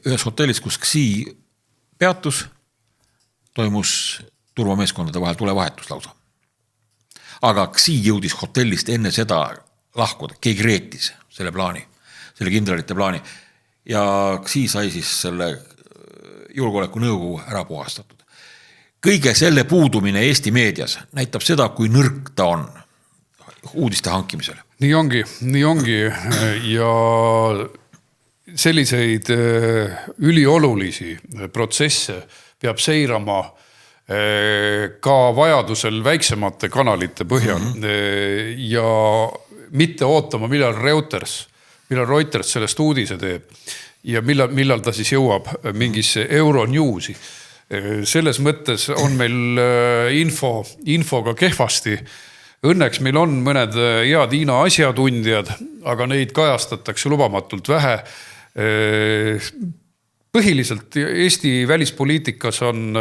S1: Ühes hotellis, kus Xi peatus, toimus turvameeskondade vahel tulevahetus lausa. Aga Xi jõudis hotellist enne seda lahkuda, keegi reetis selle plaani, selle kindralite plaani ja Xi sai siis selle julgeoleku nõukogu ära puhastatud. Kõige selle puudumine Eesti meedias näitab seda, kui nõrk ta on uudiste hankimisel.
S2: Nii ongi ja selliseid üliolulisi protsesse peab seirama ka vajadusel väiksemate kanalite põhjal ja mitte ootama, millal Reuters sellest uudise teeb ja millal ta siis jõuab mingisse Euronewsi. Selles mõttes on meil infoga kehvasti. Õnneks meil on mõned head Hiina asjatundjad, aga neid kajastatakse lubamatult vähe. Põhiliselt Eesti välispoliitikas on,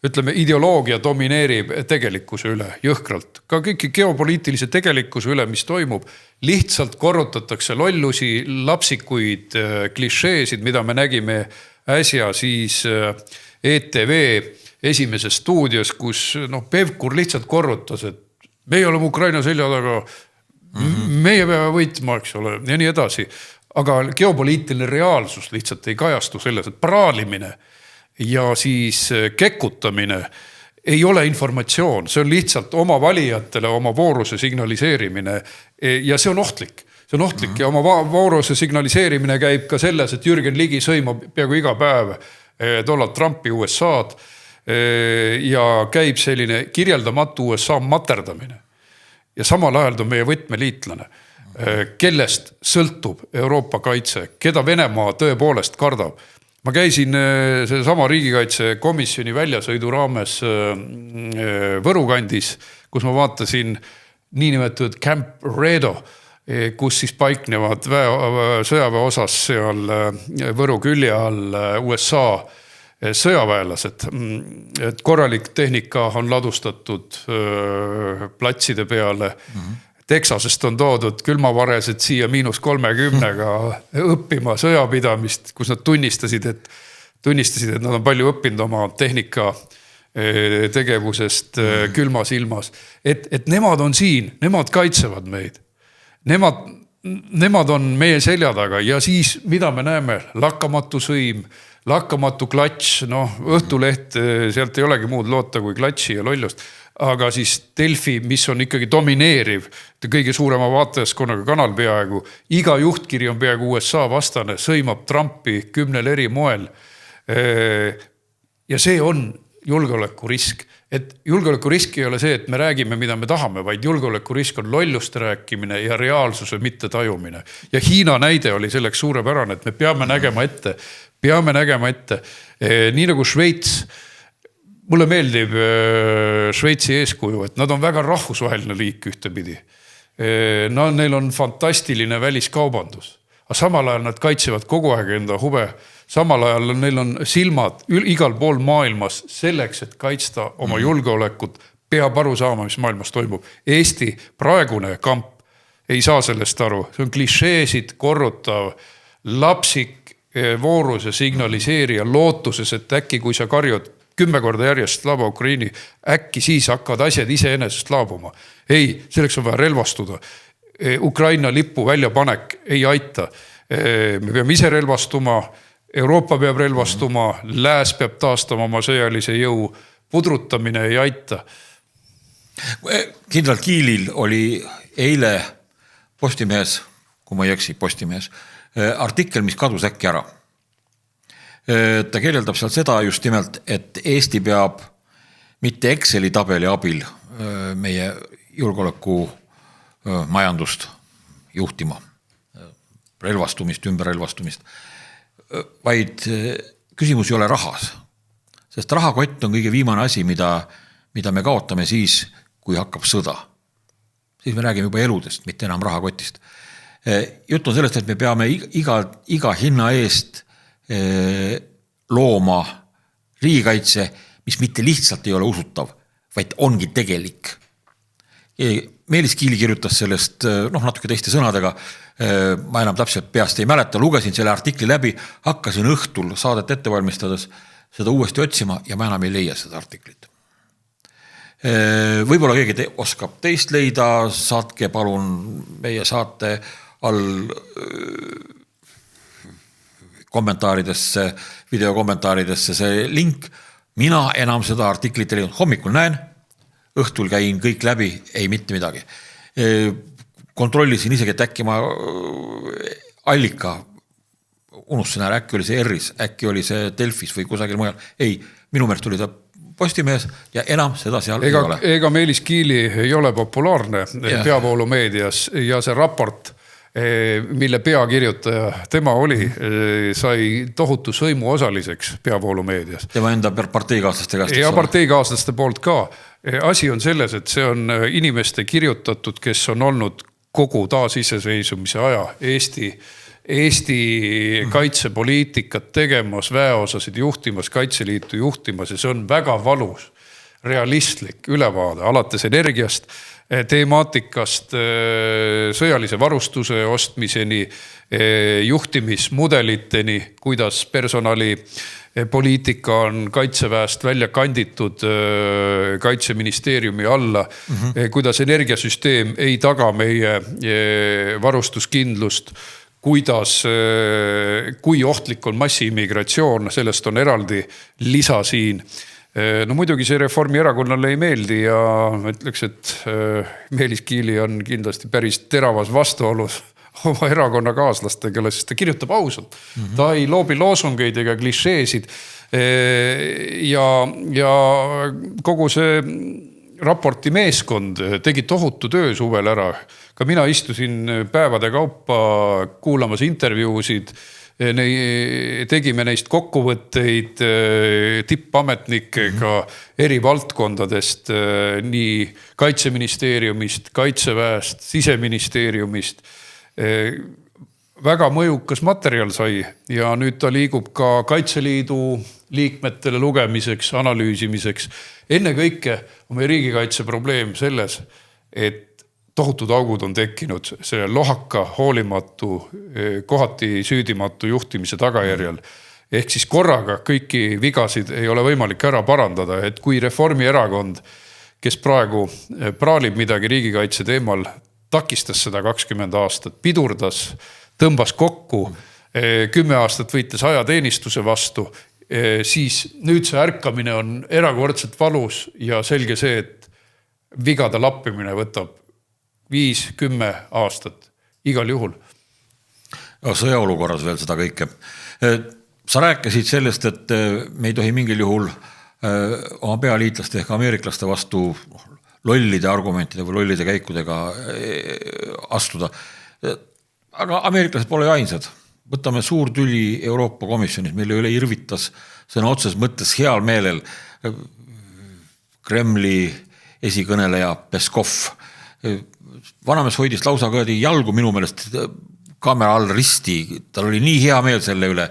S2: ütleme, ideoloogia domineerib tegelikkuse üle jõhkralt. Ka kõiki geopoliitilise tegelikkuse üle, mis toimub, lihtsalt korrutatakse lollusi, lapsikuid, klišeesid, mida me nägime äsja siis ETV esimeses stuudios, kus Pevkur lihtsalt korrutas, et meie oleme Ukraina selja taga, meie peame võitma, eks ole, ja nii edasi. Aga geopoliitiline reaalsus lihtsalt ei kajastu selles, et praalimine ja siis kekutamine ei ole informatsioon, see on lihtsalt oma valijatele oma vooruse signaliseerimine ja see on ohtlik. See on ohtlik ja oma vooruse signaliseerimine käib ka selles, et Jürgen Ligi sõimab peaaegu iga päev Donald Trumpi USA-d ja käib selline kirjeldamatu USA materdamine. Ja samal ajal on meie võtmeliitlane, kellest sõltub Euroopa kaitse, keda Venemaa tõepoolest kardab. Ma käisin sama riigikaitsekomisjoni väljasõidu raames Võru kandis, kus ma vaatasin niinimetatud Camp Redo, kus siis paiknevad sõjaväe osas seal Võru külje all USA sõjaväelased. Et korralik tehnika on ladustatud platside peale. Texasest on toodud külmavaresed siia -30-ga õppima sõjapidamist, kus nad tunnistasid, et nad on palju õppinud oma tehnika tegevusest külmas ilmas. Et nemad on siin, nemad kaitsevad meid. Nemad on meie selja taga ja siis, mida me näeme, lakkamatu sõim, lakkamatu klatš, Õhtuleht, sealt ei olegi muud loota kui klatši ja lollust, aga siis Delfi, mis on ikkagi domineeriv, kõige suurema vaatajaskonnaga kanal peaaegu, iga juhtkiri on peaaegu USA vastane, sõimab Trumpi 10 eri moel. Ja see on julgeolekurisk. Et julgeolekurisk ei ole see, et me räägime, mida me tahame, vaid julgeolekurisk on lolluste rääkimine ja reaalsuse mitte tajumine. Ja Hiina näide oli selleks suurepärane, et me peame nägema ette. Nii nagu Šveits, mulle meeldib Šveitsi eeskuju, et nad on väga rahvusvaheline liik ühtepidi. Neil on fantastiline väliskaubandus. Aga samal ajal nad kaitsevad kogu aeg enda huve. Samal ajal neil on silmad igal pool maailmas selleks, et kaitsta oma julgeolekut, peab aru saama, mis maailmas toimub. Eesti praegune kamp ei saa sellest aru. See on klišeesid korrutav, lapsik vooruse signaliseerija lootuses, et äkki kui sa karjud 10 korda järjest Slava Ukraini, äkki siis hakkavad asjad iseenesest laabuma. Ei, selleks on vaja relvastuda. Ukraina lipu väljapanek ei aita. Me peame ise relvastuma, Euroopa peab relvastuma, lääs peab taastama oma sõjalise jõu, pudrutamine ei aita.
S1: Kindral Kiilil oli eile Postimehes, kui ma ei eksi, Postimehes, artikkel, mis kadus äkki ära. Ta kirjeldab seal seda just nimelt, et Eesti peab mitte Exceli tabeli abil meie julgeoleku majandust juhtima, relvastumist, ümberrelvastumist, vaid küsimus ei ole rahas. Sest rahakott on kõige viimane asi, mida me kaotame siis, kui hakkab sõda. Siis me räägime juba eludest, mitte enam rahakotist. Jutt on sellest, et me peame iga hinna eest looma riigikaitse, mis mitte lihtsalt ei ole usutav, vaid ongi tegelik. Meelis Kiili kirjutas sellest natuke teiste sõnadega, ma enam täpselt peast ei mäleta, lugesin selle artikli läbi, hakkasin õhtul saadet ette valmistades seda uuesti otsima ja ma enam ei leia seda artiklit. Võib-olla keegi oskab teist leida, saatke palun meie saate all kommentaaridesse, videokommentaaridesse see link. Mina enam seda artiklit ei leidnud. Hommikul näen, õhtul käin kõik läbi, ei mitte midagi. Kontrollisin isegi, et äkki ma allika unustasin ära, äkki oli see Erris, äkki oli see Delfis või kusagil mujal. Ei, minu meelest tuli ta Postimehes ja enam seda seal ei ole.
S2: Ega Meelis Kiili ei ole populaarne peavoolumeedias ja see raport, mille peakirjutaja tema oli, sai tohutu sõimu osaliseks peavoolumeedias.
S1: Tema enda parteikaaslaste käest.
S2: Ja parteikaaslaste poolt ka. Asi on selles, et see on inimeste kirjutatud, kes on olnud kogu taasiseseisumise aja Eesti kaitsepoliitikat tegemas, väeosasid juhtimas, Kaitseliitu juhtimas ja see on väga valus, realistlik ülevaade, alates energiast, teemaatikast, sõjalise varustuse ostmiseni, juhtimismudeliteni, kuidas personali poliitika on kaitseväest välja kanditud kaitseministeeriumi alla, kuidas energiasüsteem ei taga meie varustuskindlust, kui ohtlik on massiimmigratsioon, sellest on eraldi lisa siin. No muidugi see Reformierakonnale ei meeldi ja ütleks, et Meelis Kiili on kindlasti päris teravas vastuolus oma erakonna kaaslastega, sest ta kirjutab ausalt. Ta ei loobi loosungeid ega klišeesid ja kogu see raporti meeskond tegi tohutu töö suvel ära. Ka mina istusin päevade kaupa kuulamas intervjuusid, tegime neist kokkuvõtteid tippametnikega eri valdkondadest, nii Kaitseministeeriumist, Kaitseväest, Siseministeeriumist. Väga mõjukas materjal sai ja nüüd ta liigub ka Kaitseliidu liikmetele lugemiseks, analüüsimiseks. Enne kõike on meie riigikaitse probleem selles, et tohutud augud on tekkinud selle lohaka, hoolimatu, kohati süüdimatu juhtimise tagajärjel. Ehk siis korraga kõiki vigasid ei ole võimalik ära parandada, et kui Reformierakond, kes praegu praalib midagi riigikaitse teemal, takistas seda 20 aastat, pidurdas, tõmbas kokku, 10 aastat võitles ajateenistuse vastu, siis nüüd see ärkamine on erakordselt valus ja selge see, et vigade lappimine võtab 5-10 aastat igal juhul.
S1: Sõjaolukorras veel seda kõike. Sa rääkisid sellest, et me ei tohi mingil juhul oma pealiitlaste ehk ameeriklaste vastu lollide argumentide või lollide käikudega astuda. Aga ameeriklased pole ainsad. Võtame suur tüli Euroopa Komisjonis, mille üle irvitas sõna otses mõttes heal meelel Kremli esikõneleja Peskov. Vanamees hoidis lausa kõedi jalgu minu meelest kaamera all risti. Tal oli nii hea meel selle üle,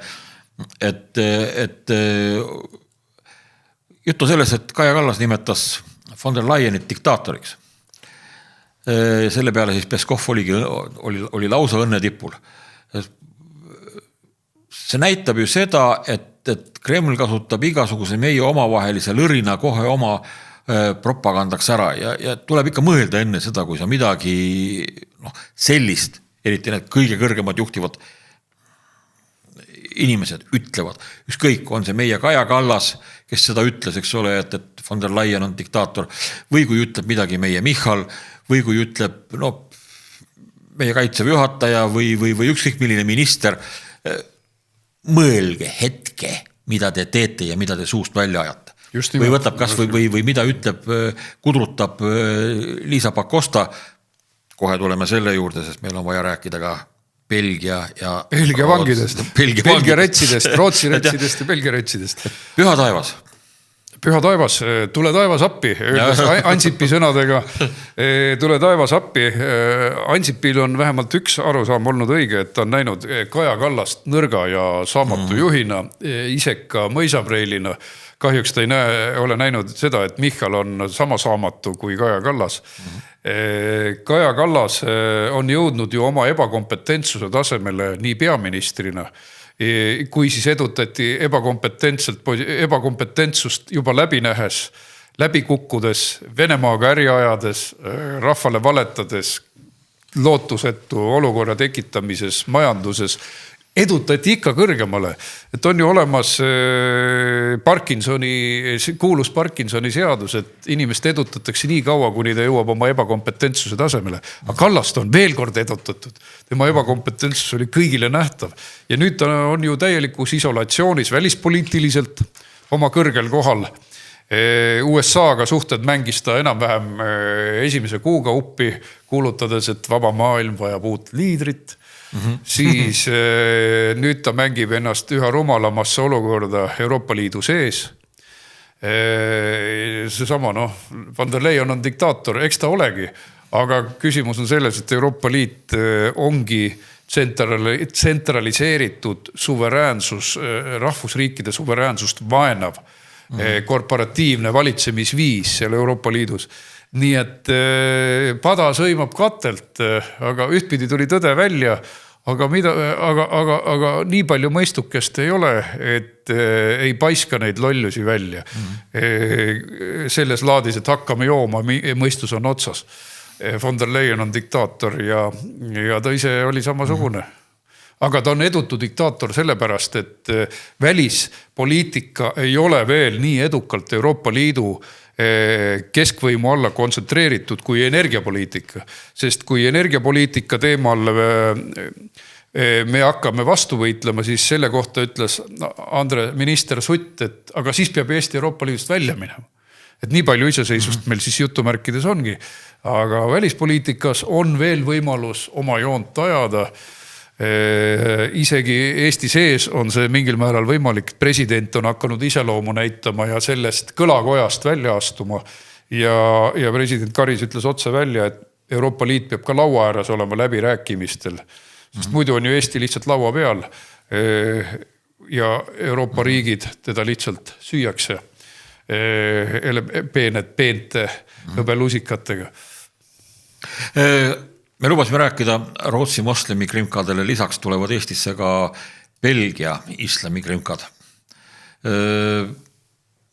S1: et jutt on selles, et Kaja Kallas nimetas von der Leyenit diktaatoriks. Selle peale siis Peskov oli lausa õnnetipul. See näitab ju seda, et et Kreml kasutab igasuguse meie omavahelise lõrina kohe oma propagandaks ära ja tuleb ikka mõelda enne seda, kui sa midagi sellist, eriti need kõige kõrgemad juhtivad inimesed ütlevad. Ükskõik, on see meie Kaja Kallas, kes seda ütles, eks ole, et von der Leyen on diktaator, või kui ütleb midagi meie Michal, või kui ütleb meie kaitseväe juhataja või ükskõik milline minister, mõelge hetke, mida te teete ja mida te suust välja ajate. Või võtab kas või mida ütleb, kudrutab Liisa Pakosta, kohe tuleme selle juurde, sest meil on vaja rääkida ka Belgia
S2: vangidest, Belgia retsidest, Rootsi retsidest ja Belgia retsidest.
S1: Püha taevas, tule taevas appi, Ansipi sõnadega, tule taevas appi. Ansipil on vähemalt üks arusaam olnud õige, et ta on näinud Kaja Kallast nõrga ja saamatu juhina, iseka mõisapreilina. Kahjuks ta ei ole näinud seda, et Michal on sama saamatu kui Kaja Kallas. Kaja Kallas on jõudnud ju oma ebakompetentsuse tasemele nii peaministrina, kui siis edutati ebakompetentsust juba läbi nähes, läbi kukkudes, Venemaaga äri ajades, rahvale valetades, lootusetu olukorra tekitamises, majanduses, edutati ikka kõrgemale. Et on ju olemas kuulus Parkinsoni seadus, et inimest edutatakse nii kaua, kuni ta jõuab oma ebakompetentsuse tasemele. Aga Kallast on veel kord edutatud. Tema ebakompetentsus oli kõigile nähtav. Ja nüüd ta on ju täielikus isolatsioonis välispoliitiliselt oma kõrgel kohal. USA-ga suhted mängis ta enam-vähem esimese kuuga uppi, kuulutades, et vaba maailm vajab uut liidrit. Siis nüüd ta mängib ennast üha rumalamasse olukorda Euroopa Liidu sees. Seesama, von der Leyen on diktaator, eks ta olegi. Aga küsimus on selles, et Euroopa Liit ongi tsentraliseeritud suveräänsus, rahvusriikide suveräänsust vaenav korporatiivne valitsemisviis seal Euroopa Liidus. Nii et pada sõimab katelt, aga ühtpidi tuli tõde välja, aga nii palju mõistukest ei ole, et ei paiska neid lollusi välja. Selles laadis, et hakkame jooma, mõistus on otsas. Von der Leyen on diktaator ja ta ise oli samasugune. Aga ta on edutu diktaator sellepärast, et välispoliitika ei ole veel nii edukalt Euroopa Liidu keskvõimu alla kontsentreeritud kui energiapoliitika. Sest kui energiapoliitika teemal me hakkame vastu võitlema, siis selle kohta ütles minister Sutt, et aga siis peab Eesti Euroopa Liidust välja minema. Et nii palju iseseisvust meil siis jutumärkides ongi. Aga välispoliitikas on veel võimalus oma joont ajada. Isegi Eesti sees on see mingil määral võimalik. President on hakanud iseloomu näitama ja sellest kõlakojast välja astuma. Ja president Karis ütles otse välja, et Euroopa Liit peab ka laua ääres olema läbi rääkimistel. Sest muidu on ju Eesti lihtsalt laua peal ja Euroopa riigid teda lihtsalt süüakse peente hõbelusikatega. Me lubasime rääkida Rootsi moslemi krimkadele, lisaks tulevad Eestisse ka Belgia islami krimkad.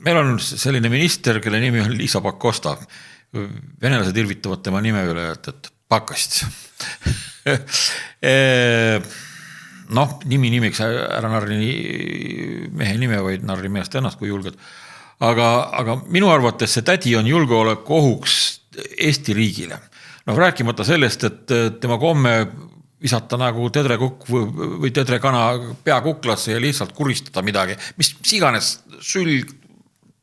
S1: Meil on selline minister, kelle nimi on Liisa Pakosta. Venelased irvitavad tema nime üle, et pakast. Nimiks ära narri mehe nime, vaid narri meest ennast, kui julged. Aga minu arvates see tädi on julgeoleku ohuks Eesti riigile. Rääkimata sellest, et tema komme visata nagu tedrekukk või tedrekana pea kuklasse ja lihtsalt kuristada midagi, mis iganes sülg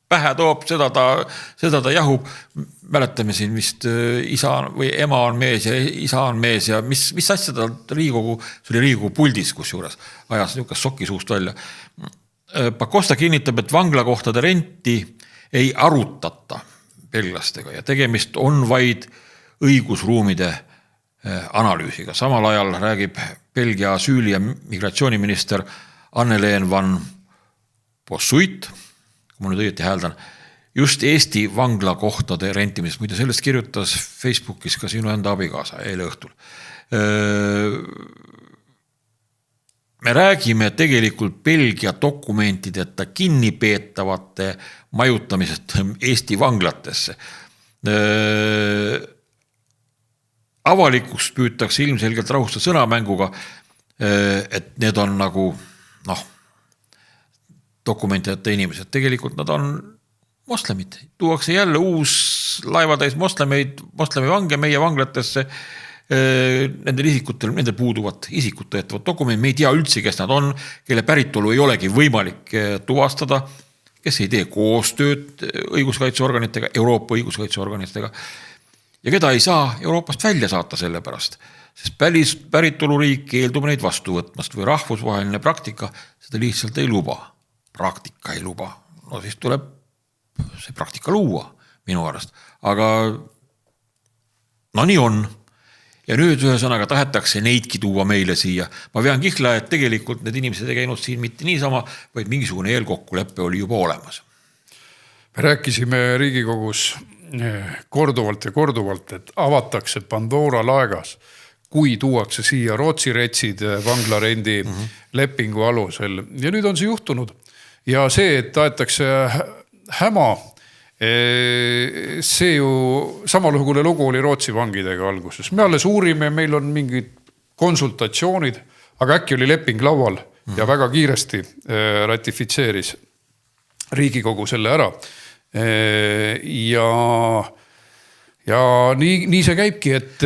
S1: pähe toob, seda ta jahub. Mäletame siin vist isa või ema on mees ja isa on mees ja mis asja ta Riigikogu, see oli Riigikogu puldis kusjuures, ajas niisugust sokki suust välja. Pakosta kinnitab, et vanglakohtade renti ei arutata belglastega ja tegemist on vaid õigusruumide analüüsiga. Samal ajal räägib Belgia asüüli- ja migratsiooniminister Anneleen van Bossuit, kui ma nüüd õieti hääldan, just Eesti vanglakohtade rentimisest. Muide, sellest kirjutas Facebookis ka sinu enda abikaasa eile õhtul. me räägime tegelikult Belgia dokumentideta kinnipeetavate majutamisest Eesti vanglatesse. Avalikust püütakse ilmselgelt rahustada sõnamänguga, et need on nagu dokumentideta inimesed. Tegelikult nad on moslemid. Tuuakse jälle uus laevatäis moslemi vange meie vanglatesse. Nendel isikutel, nendel puuduvad isikut tõetavad dokumendid, me ei tea üldse, kes nad on, kelle päritolu ei olegi võimalik tuvastada, kes ei tee koostööd õiguskaitseorganitega, Euroopa õiguskaitseorganitega ja keda ei saa Euroopast välja saata selle pärast, sest päritoluriik keeldub neid vastu võtmast või rahvusvaheline praktika seda lihtsalt ei luba. Praktika ei luba. No siis tuleb see praktika luua minu arust, aga nii on. Ja nüüd ühesõnaga tahetakse neidki tuua meile siia. Ma vean kihla, et tegelikult need inimesed ei käinud siin mitte niisama, vaid mingisugune eelkokkuleppe oli juba olemas.
S2: Me rääkisime Riigikogus korduvalt ja korduvalt, et avatakse Pandora laegas, kui tuuakse siia Rootsi retsid vanglarendi lepingu alusel. Ja nüüd on see juhtunud. Ja see, et tahetakse häma, see ju samalugune lugu oli Rootsi vangidega alguses. Me alles uurime, meil on mingid konsultatsioonid, aga äkki oli leping laual ja väga kiiresti ratifitseeris Riigikogu selle ära. Ja nii see käibki, et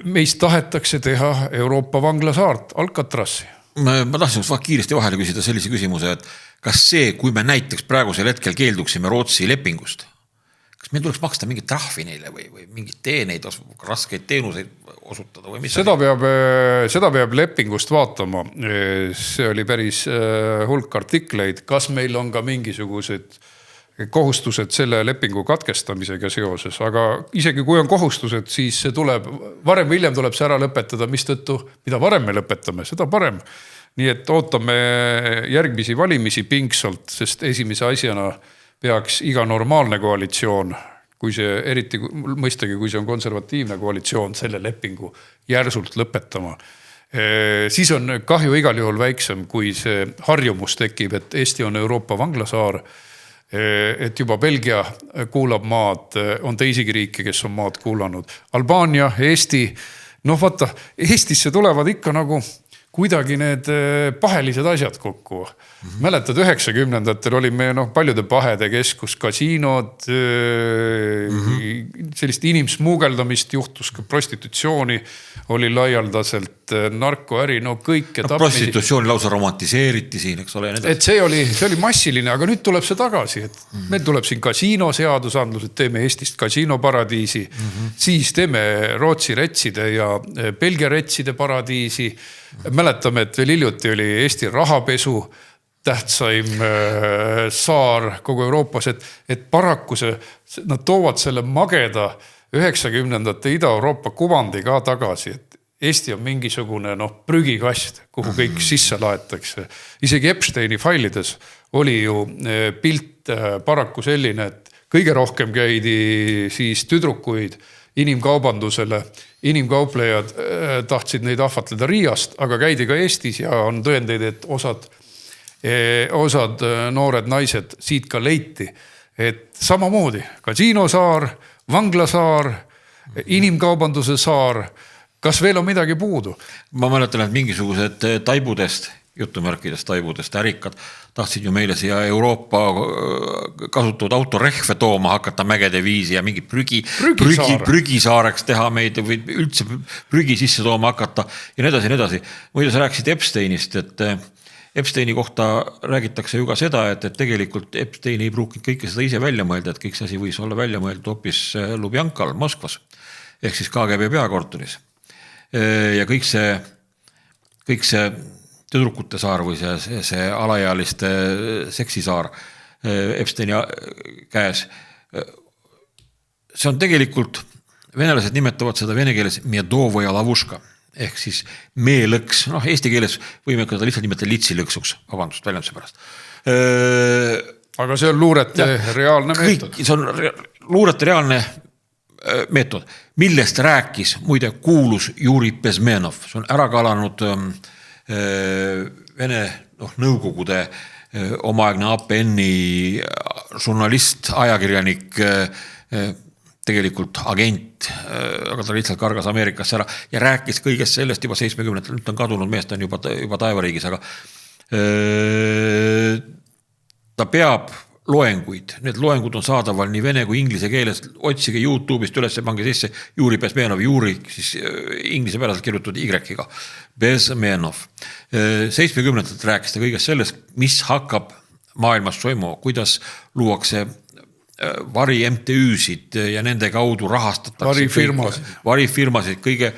S2: meist tahetakse teha Euroopa vanglasaart, Alcatrazi.
S1: Ma tahtsin kiiresti vahele küsida sellise küsimuse, et kas see, kui me näiteks praegusel hetkel keelduksime Rootsi lepingust, kas meil tuleks maksta mingit trahvi neile või mingit teeneid, raskeid teenuseid osutada või mis?
S2: Seda peab lepingust vaatama. See oli päris hulk artikleid. Kas meil on ka mingisugused kohustused selle lepingu katkestamisega seoses, aga isegi kui on kohustused, siis see tuleb, varem või hiljem tuleb see ära lõpetada, mistõttu, mida varem me lõpetame, seda parem. Nii et ootame järgmisi valimisi pingsalt, sest esimese asjana peaks iga normaalne koalitsioon, kui see eriti mõistagi, kui see on konservatiivne koalitsioon, selle lepingu järsult lõpetama. Siis on kahju igal juhul väiksem, kui see harjumus tekib, et Eesti on Euroopa vanglasaar, et juba Belgia kuulab maad, on teisigi riike, kes on maad kuulanud. Albaania, Eesti, vaata, Eestisse tulevad ikka nagu kuidagi need pahelised asjad kokku. Mäletad, 90-ndatel oli me paljude pahede keskus, kasiinod, sellist inimsmuugeldamist juhtus, ka prostitutsiooni oli laialdaselt, narkoäri, kõike tapmisi.
S1: Prostitutsiooni lausa romantiseeriti siin, eks ole.
S2: Et see oli massiline, aga nüüd tuleb see tagasi, et meil tuleb siin kasiinoseadusandlus, et teeme Eestist kasiinoparadiisi, siis teeme Rootsi retside ja Belgia retside paradiisi. Mäletame, et veel hiljuti oli Eesti rahapesu tähtsaim saar kogu Euroopas, et paraku nad toovad selle mageda 90-ndate Ida-Euroopa kuvandi ka tagasi, et Eesti on mingisugune prügikast, kuhu kõik sisse laetakse. Isegi Epsteini failides oli ju pilt paraku selline, et kõige rohkem käidi siis tüdrukuid inimkaubandusele. Inimkauplejad tahtsid neid ahvatleda Riiast, aga käidi ka Eestis ja on tõendeid, et osad noored naised siit ka leiti. Et samamoodi, kasiinosaar, vanglasaar, inimkaubanduse saar, kas veel on midagi puudu?
S1: Ma mäletan, et mingisugused taibudest, jutumärkidest taibudest ärikad tahtsid ju meile siia Euroopa kasutatud autorehve tooma hakata mägede viisi ja mingi prügisaareks teha meid või üldse prügi sisse tooma hakata ja nii edasi. Muidu sa rääkisid Epsteinist, et Epsteini kohta räägitakse ju ka seda, et tegelikult Epstein ei pruukinud kõike seda ise välja mõelda, et kõik see asi võis olla välja mõeldud hoopis Lubjankal Moskvas ehk siis KGB peakorteris. Ja kõik see tüdrukute saar või see alaealiste seksisaar Epsteini käes. See on tegelikult, venelased nimetavad seda vene keeles medovoja lavuška ehk siis meelõks. Eesti keeles võime ka lihtsalt nimetada litsilõksuks, vabandust, väljenduse pärast.
S2: Aga see on luurete reaalne meetod.
S1: See on luurete reaalne meetod, millest rääkis muide kuulus Juri Bezmenov. See on ära kalanud Vene nõukogude omaaegne APN-i žurnalist, ajakirjanik, tegelikult agent, aga ta lihtsalt kargas Ameerikasse ära ja rääkis kõigest sellest juba 70-ndatel, nüüd on kadunud meest, ta on juba taevariigis, aga ta peab loenguid, need loengud on saadaval nii vene kui inglise keeles, otsige YouTube'ist üles, pange sisse Juri Bezmenov, Juri siis inglise päraselt kirjutatud Y-ga, Bezmenov. 70-ndalt rääkis ta kõigest sellest, mis hakkab maailmas toimuma, kuidas luuakse vari MTÜ-sid ja nende kaudu rahastatakse varifirmasid kõige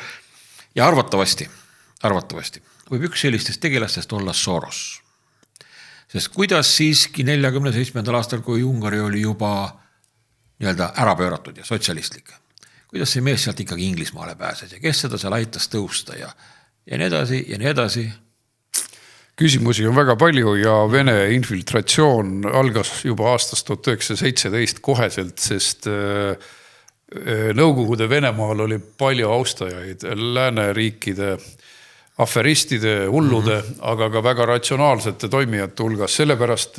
S1: ja arvatavasti võib üks sellistest tegelastest olla Soros. Sest kuidas siiski 47. aastal, kui Ungari oli juba ära pööratud ja sotsialistlik, kuidas see mees sealt ikkagi Inglismaale pääses ja kes seda seal aitas tõusta ja nii edasi ja nii edasi.
S2: Küsimusi on väga palju ja Vene infiltratsioon algas juba aastast 1917 koheselt, sest Nõukogude Venemaal oli palju austajaid, lääneriikide aferistide, hullude, aga ka väga ratsionaalsete toimijate hulgas. Sellepärast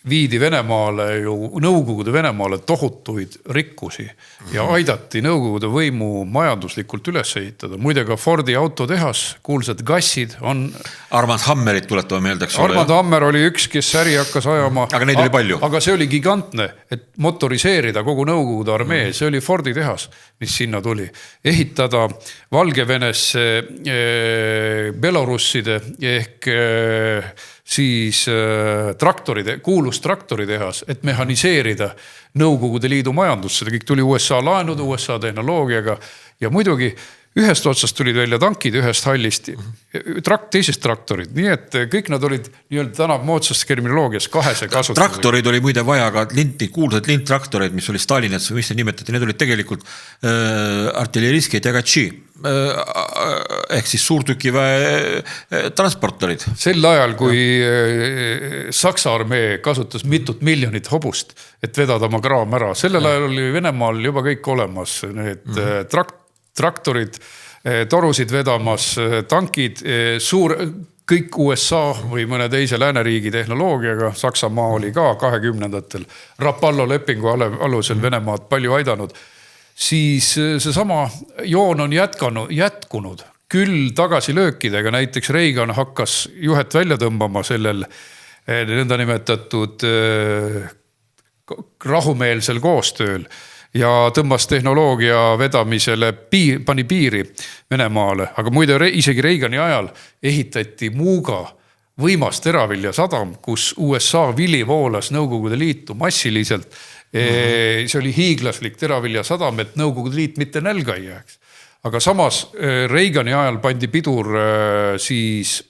S2: viidi Venemaale ju Nõukogude Venemaale tohutuid rikkusi ja aidati Nõukogude võimu majanduslikult üles ehitada. Muide ka Fordi autotehas, kuulsad gassid on...
S1: Armand Hammerit tuletame meelde, eks ole.
S2: Armand Hammer oli üks, kes äri hakkas ajama.
S1: Aga neid oli palju.
S2: Aga see oli gigantne, et motoriseerida kogu Nõukogude armee. See oli Fordi tehas, mis sinna tuli. Ehitada Valgevenesse belorusside ehk siis kuulus traktoritehas, et mehhaniseerida Nõukogude Liidu majandus. Seda kõik tuli USA laenud, USA tehnoloogiaga ja muidugi ühest otsast tulid välja tankid ühest hallist, teisest traktorid. Nii et kõik nad olid täna moodsast terminoloogias kahese kasutusega.
S1: Traktorid oli muide vaja ka kuulsad linttraktoreid, mis oli Stalinets, mis see nimetati, need olid tegelikult artilleriski Tegatši ehk siis suurtükiväe transportorid. Sel
S2: ajal, kui Saksa armee kasutas mitut miljonit hobust, et vedada oma kraam ära, sellel ajal oli Venemaal juba kõik olemas, need traktorid, torusid vedamas, tankid, kõik USA või mõne teise lääneriigi tehnoloogiaga, Saksamaa oli ka 20-ndatel Rapallo lepingu alusel Venemaad palju aidanud, siis seesama joon on jätkunud. Küll tagasilöökidega, näiteks Reagan hakkas juhet välja tõmbama sellel nõnda nimetatud rahumeelsel koostööl ja tõmbas tehnoloogia vedamisele, pani piiri Venemaale. Aga muide, isegi Reagani ajal ehitati Muuga võimas teraviljasadam, kus USA vili voolas Nõukogude Liitu massiliselt. See oli hiiglaslik teraviljasadam, et Nõukogude Liit mitte nälga ei jääks. Aga samas Reagani ajal pandi pidur siis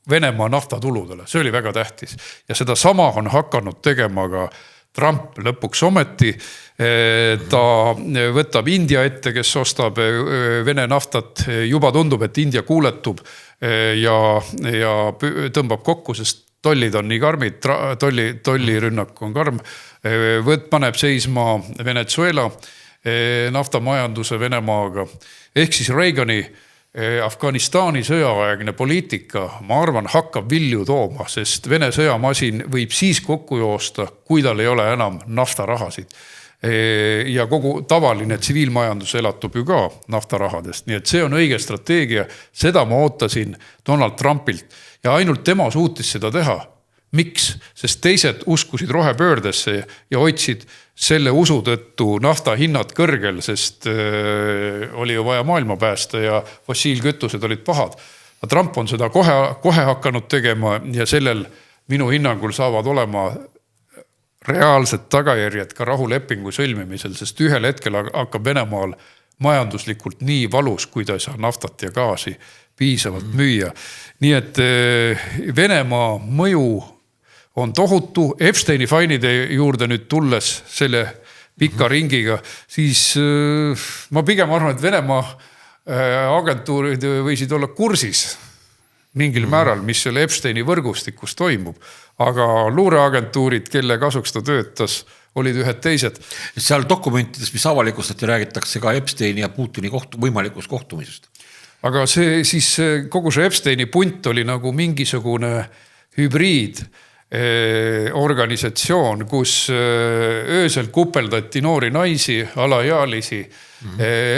S2: Venemaa naftatuludele. See oli väga tähtis. Ja seda sama on hakanud tegema ka Trump lõpuks ometi. Ta võtab India ette, kes ostab Vene naftat. Juba tundub, et India kuuletub ja tõmbab kokku, sest tollid on nii karmid, tollirünnak on karm. Paneb seisma Venezuela naftamajanduse Venemaaga. Ehk siis Reagani Afganistani sõjaaegne poliitika, ma arvan, hakkab vilju tooma, sest Vene sõjamasin võib siis kokku joosta, kui tal ei ole enam naftarahasid. Ja kogu tavaline tsiviilmajandus elatub ju ka naftarahadest. Nii et see on õige strateegia. Seda ma ootasin Donald Trumpilt ja ainult tema suutis seda teha. Miks? Sest teised uskusid rohepöördesse ja hoidsid selle usu tõttu nafta hinnad kõrgel, sest oli ju vaja maailma päästa ja fossiilkütused olid pahad. Trump on seda kohe hakanud tegema ja sellel minu hinnangul saavad olema reaalsed tagajärjed ka rahulepingu sõlmimisel, sest ühel hetkel hakkab Venemaal majanduslikult nii valus, kui ta ei saa naftat ja gaasi piisavalt müüa. Nii et Venemaa mõju on tohutu. Epsteini fainide juurde nüüd tulles selle pika ringiga, siis ma pigem arvan, et Venemaa agentuurid võisid olla kursis mingil määral, mis selle Epsteini võrgustikus toimub. Aga luureagentuurid, kelle kasuks ta töötas, olid ühed teised.
S1: Seal dokumentides, mis avalikustati, räägitakse ka Epsteini ja Putini võimalikust kohtumisest.
S2: aga see siis kogu see Epsteini punt oli nagu mingisugune hübriid organisatsioon, kus öösel kupeldati noori naisi, alaealisi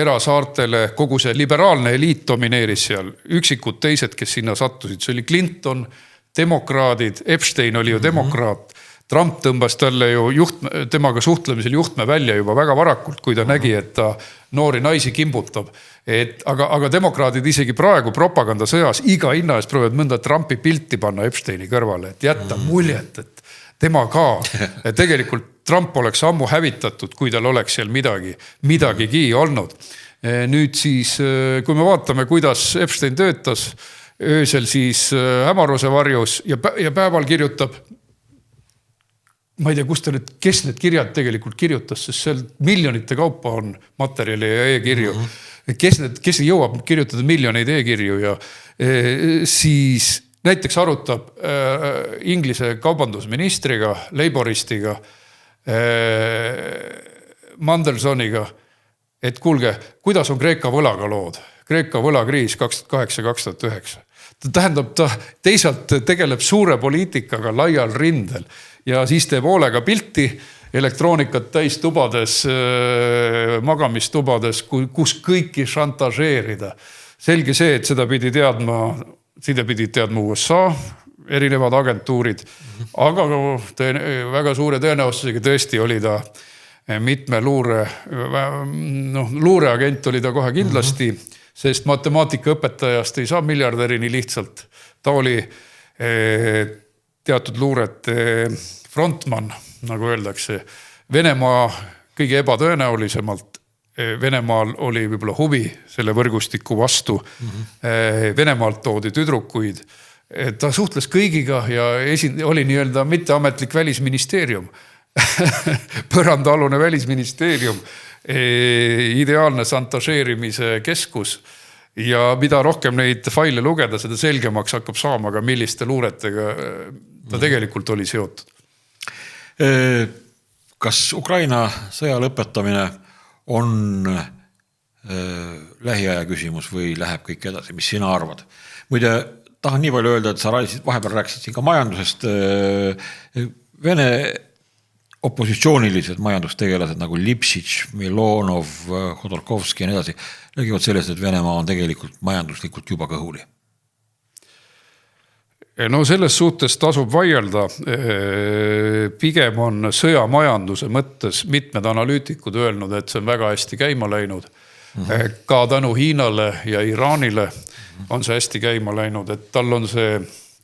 S2: erasaartele, kogu see liberaalne eliit domineeris seal, üksikud teised, kes sinna sattusid, see oli Clinton, demokraadid, Epstein oli ju demokraat, Trump tõmbas talle ju temaga suhtlemisel juhtme välja juba väga varakult, kui ta nägi, et ta noori naisi kimbutab. Aga demokraadid isegi praegu propagandasõjas iga hinna eest proovivad mõnda Trumpi pilti panna Epsteini kõrvale, et jätta muljet, et tema ka. Tegelikult Trump oleks ammu hävitatud, kui tal oleks seal midagigi olnud. Nüüd siis, kui me vaatame, kuidas Epstein töötas, öösel siis hämaruse varjus ja päeval kirjutab, ma ei tea, kes need kirjad tegelikult kirjutas, sest seal miljonite kaupa on materjali ja e-kirju. Kes jõuab kirjutada miljoneid e-kirju ja siis näiteks arutab Inglise kaubandusministriga, Laboristiga, Mandelsoniga, et kuulge, kuidas on Kreeka võlaga lood? Kreeka võlakriis 2008-2009. Tähendab, ta teisalt tegeleb suure poliitikaga laial rindel ja siis teeb hoolega pilti elektroonikat täis tubades, magamistubades, kus kõiki šantažeerida. Selge see, et seda pidi teadma USA, erinevad agentuurid, aga väga suure tõenäosusega tõesti oli ta mitme luureagent oli ta kohe kindlasti, sest matemaatikaõpetajast ei saa miljardärini lihtsalt. Ta oli teatud luurete frontman, nagu öeldakse. Venemaa kõige ebatõenäolisemalt. Venemaal oli võib-olla huvi selle võrgustiku vastu. Venemaalt toodi tüdrukuid. Ta suhtles kõigiga ja oli nii-öelda mitteametlik välisministeerium. Põrandaalune välisministeerium. Ideaalne šantažeerimise keskus ja mida rohkem neid faile lugeda, seda selgemaks hakkab saama, aga milliste luuretega ta tegelikult oli seotud.
S1: Kas Ukraina sõja lõpetamine on lähiaja küsimus või läheb kõik edasi, mis sina arvad? Muide, tahan nii palju öelda, et sa vahepeal rääkisid siin ka majandusest. Vene opositsioonilised majandustegelased nagu Lipšić, Milonov, Hodorkovski ja nii edasi räägivad sellest, et Venemaa on tegelikult majanduslikult juba kõhuli.
S2: No selles suhtes tasub vaielda. Pigem on sõjamajanduse mõttes mitmed analüütikud öelnud, et see on väga hästi käima läinud. Ka tänu Hiinale ja Iraanile on see hästi käima läinud, et tal on see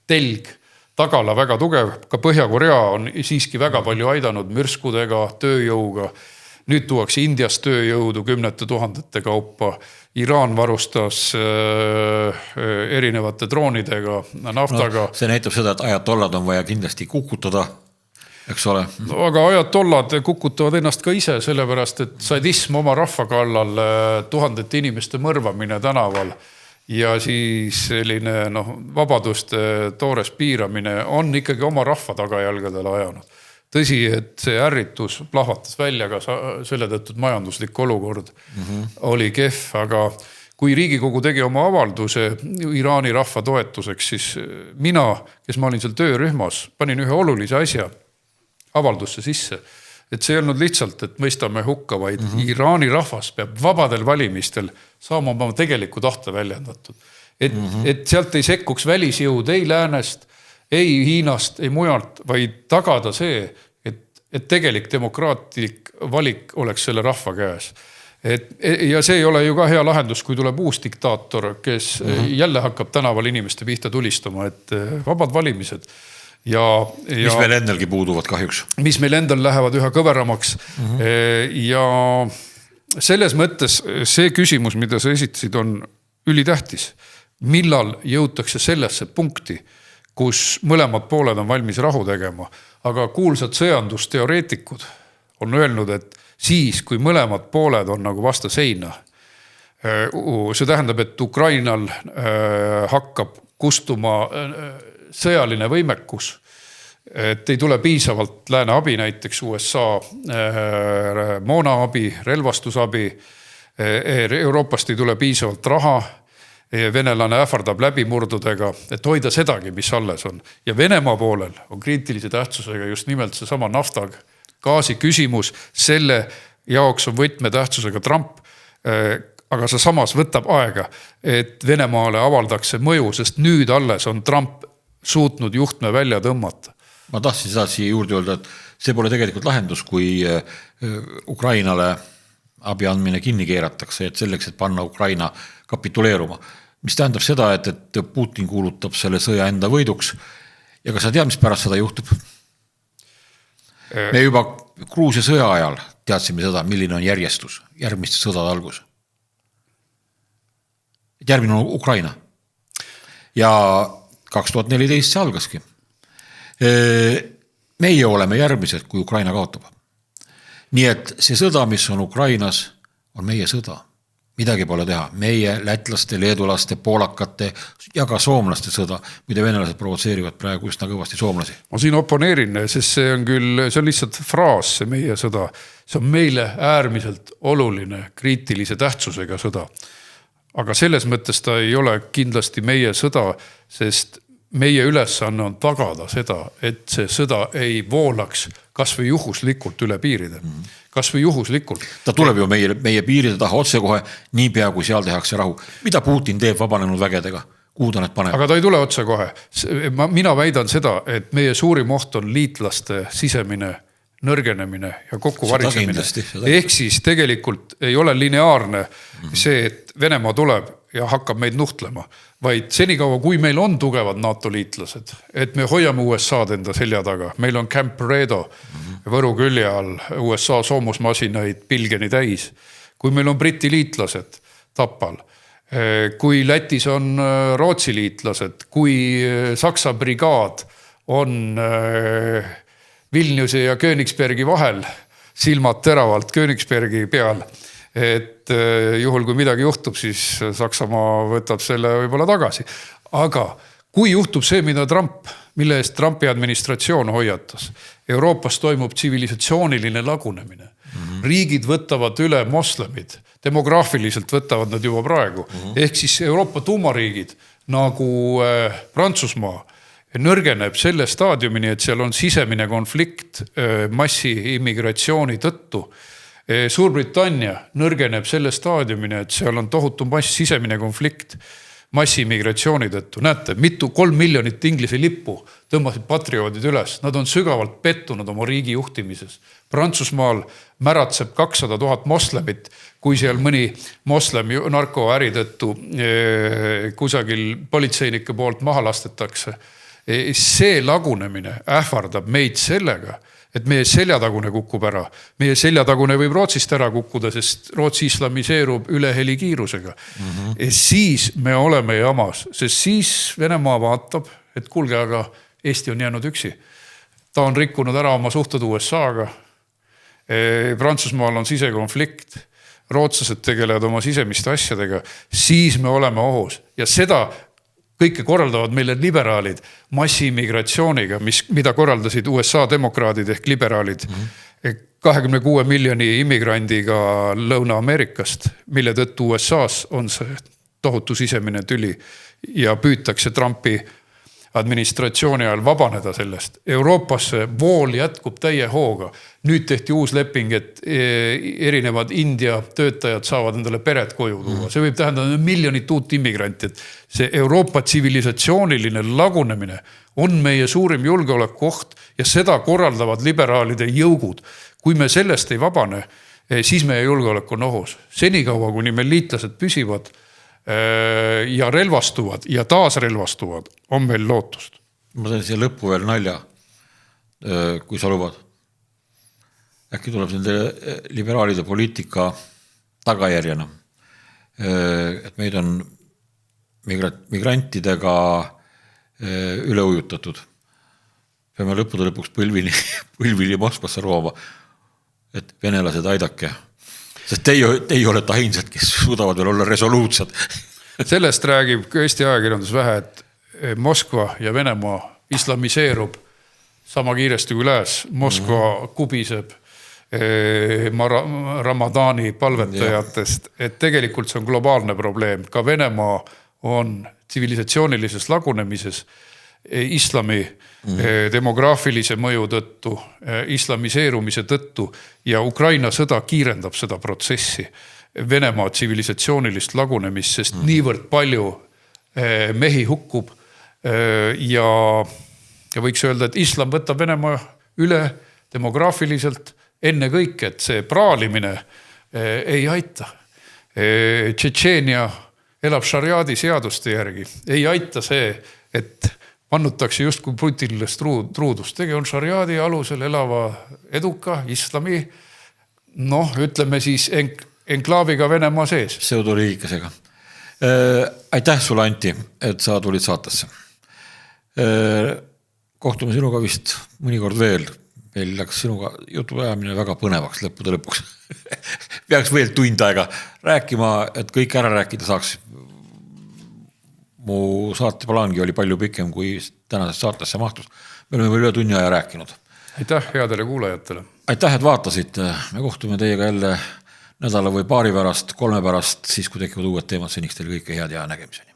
S2: telg tagala väga tugev, ka Põhja-Korea on siiski väga palju aidanud mürskudega, tööjõuga. Nüüd tuuakse Indiast tööjõudu 10 000 kaupa. Iraan varustas erinevate droonidega, naftaga.
S1: See näitab seda, et ajatollad on vaja kindlasti kukutada, eks ole?
S2: Aga ajatollad kukutavad ennast ka ise, sellepärast, et sadism oma rahva kallal, tuhandete inimeste mõrvamine tänaval ja siis selline vabaduste toores piiramine on ikkagi oma rahva tagajalgadele ajanud. Tõsi, et see ärritus plahvatas välja ka selle tõttu majanduslik olukord oli kehv, aga kui Riigikogu tegi oma avalduse Iraani rahva toetuseks, siis mina, kes ma olin seal töörühmas, panin ühe olulise asja avaldusse sisse. Et see ei olnud lihtsalt, et mõistame hukka, vaid Iraani rahvas peab vabadel valimistel saama oma tegeliku tahte väljendatud. Et sealt ei sekkuks välisjõud ei läänest, ei Hiinast, ei mujalt, vaid tagada see, et tegelik demokraatlik valik oleks selle rahva käes. Ja see ei ole ju ka hea lahendus, kui tuleb uus diktaator, kes jälle hakkab tänaval inimeste pihta tulistama, et vabad valimised.
S1: Mis meil endalgi puuduvad kahjuks.
S2: Mis meil endal lähevad üha kõveramaks. Ja selles mõttes see küsimus, mida sa esitasid, on ülitähtis. Millal jõutakse sellesse punkti, kus mõlemad pooled on valmis rahu tegema. Aga kuulsad sõjandusteoreetikud on öelnud, et siis, kui mõlemad pooled on nagu vasta seina, see tähendab, et Ukrainal hakkab kustuma sõjaline võimekus, et ei tule piisavalt lääne abi, näiteks USA moona abi, relvastusabi, Euroopast ei tule piisavalt raha, venelane ähvardab läbimurdudega, et hoida sedagi, mis alles on. Ja Venemaa poolel on kriitilise tähtsusega just nimelt see sama nafta gaasi küsimus, selle jaoks on võtmetähtsusega Trump, aga see samas võtab aega, et Venemaale avaldakse mõju, sest nüüd alles on Trump suutnud juhtme välja tõmmata.
S1: Ma tahtsin seda siia juurde öelda, et see pole tegelikult lahendus, kui Ukrainale abi andmine kinni keeratakse, et selleks, et panna Ukraina kapituleeruma. Mis tähendab seda, et Putin kuulutab selle sõja enda võiduks ja kas sa tead, mis pärast seda juhtub? Me juba Gruusia sõja ajal teadsime seda, milline on järjestus, järgmiste sõdade algus. Järgmine on Ukraina. Ja 2014 see algaski. Meie oleme järgmised, kui Ukraina kaotab. Nii et see sõda, mis on Ukrainas, on meie sõda. Midagi pole teha. Meie, lätlaste, leedulaste, poolakate ja ka soomlaste sõda, mida venelased provotseerivad praegu üsna kõvasti soomlasi.
S2: Ma siin oponeerin, sest see on lihtsalt fraas, see meie sõda. See on meile äärmiselt oluline kriitilise tähtsusega sõda. Aga selles mõttes ta ei ole kindlasti meie sõda, sest meie ülesanne on tagada seda, et see sõda ei voolaks kas või juhuslikult üle piiride. Kas või juhuslikult.
S1: Ta tuleb ju meie piiride taha otsekohe, nii pea kui seal tehakse rahu. Mida Putin teeb vabanenud vägedega? Kuhu ta need paneb?
S2: Aga ta ei tule otsekohe. Mina väidan seda, et meie suurim oht on liitlaste sisemine nõrgenemine ja kokkuvarisemine. Ehk siis tegelikult ei ole lineaarne see, et Venemaa tuleb ja hakkab meid nuhtlema, vaid senikaua, kui meil on tugevad NATO liitlased, et me hoiame USA-d enda selja taga. Meil on Camp Redo Võru külje all, USA soomusmasinaid pilgeni täis. Kui meil on Briti liitlased Tapal, kui Lätis on Rootsi liitlased, kui Saksa brigaad on Vilniuse ja Königsbergi vahel, silmad teravalt Königsbergi peal, et juhul kui midagi juhtub, siis Saksamaa võtab selle võib-olla tagasi. Aga kui juhtub see, mida Trump, mille eest Trumpi administratsioon hoiatas, Euroopas toimub tsivilisatsiooniline lagunemine. Riigid võtavad üle moslemid, demograafiliselt võtavad nad juba praegu. Ehk siis Euroopa tuumariigid nagu Prantsusmaa nõrgeneb selle staadiumini, et seal on sisemine konflikt massi immigratsiooni tõttu. Suurbritannia nõrgeneb selle staadiumini, et seal on tohutu sisemine konflikt massiimmigratsiooni tõttu. Näete, 3 miljonit Inglise lippu tõmbasid patrioodid üles. Nad on sügavalt pettunud oma riigi juhtimises. Prantsusmaal märatseb 200 000 moslemit, kui seal mõni moslem narkoäri tõttu kusagil politseinike poolt maha lastetakse. See lagunemine ähvardab meid sellega, et meie seljatagune kukub ära. Meie seljatagune võib Rootsist ära kukkuda, sest Rootsi islamiseerub üle helikiirusega. Siis me oleme jamas, sest siis Venemaa vaatab, et kuulge, aga Eesti on jäänud üksi. Ta on rikkunud ära oma suhted USA-ga. Prantsusmaal on sisekonflikt. Rootslased tegelevad oma sisemiste asjadega. Siis me oleme ohus. Ja seda kõike korraldavad meile liberaalid massiimmigratsiooniga, mida korraldasid USA demokraadid ehk liberaalid 26 miljoni immigrandiga Lõuna-Ameerikast, mille tõttu USAs on see tohutu sisemine tüli ja püütakse Trumpi administratsiooni ajal vabaneda sellest. Euroopasse vool jätkub täie hooga. Nüüd tehti uus leping, et erinevad India töötajad saavad endale pered koju tuua. See võib tähendada miljonit uut immigranti. See Euroopa tsivilisatsiooniline lagunemine on meie suurim julgeolekuoht ja seda korraldavad liberaalide jõugud. Kui me sellest ei vabane, siis meie julgeolek on ohus. Senikaua, kuni meil liitlased püsivad ja relvastuvad ja taas relvastuvad, on meil lootust.
S1: Ma teen siia lõppu veel nalja, kui sa lubad. Äkki tuleb nende liberaalide poliitika tagajärjena, et meid on migrantidega üle ujutatud. Peame lõppude lõpuks põlvili Moskvasse rooma, et venelased aidake. Sest teie olete ainsad, kes suudavad veel olla resoluutsad.
S2: Sellest räägib Eesti ajakirjandus vähe, et Moskva ja Venemaa islamiseerub sama kiiresti kui lääs. Moskva kubiseb Ramadani palvetajatest, et tegelikult see on globaalne probleem. Ka Venemaa on tsivilisatsioonilises lagunemises islami demograafilise mõju tõttu, islamiseerumise tõttu ja Ukraina sõda kiirendab seda protsessi, Venemaa tsivilisatsioonilist lagunemist, sest niivõrd palju mehi hukkub ja võiks öelda, et islam võtab Venemaa üle demograafiliselt enne kõik, et see praalimine ei aita. Tšetšeenia elab šariaadi seaduste järgi. Ei aita see, et vannutakse justkui Putinile truudust. Tege on šariaadi alusel elava eduka islami, ütleme siis enklaaviga Venemaa sees.
S1: Pseudoriikesega. Aitäh sulle, Anti, et sa tulid saatesse. Kohtume sinuga vist mõnikord veel. Meil läks sinuga jutu ajamine väga põnevaks lõppude lõpuks. Peaks veel tund aega rääkima, et kõik ära rääkida saaks. Mu saateplaangi oli palju pikem, kui tänasest saatesse mahtus. Me oleme üle tunni aja rääkinud.
S2: Aitäh headele kuulajatele.
S1: Aitäh, et vaatasite. Me kohtume teiega jälle nädala või paari pärast, 3 pärast, siis kui tekivad uued teemad, seniks teil kõike head ja nägemiseni.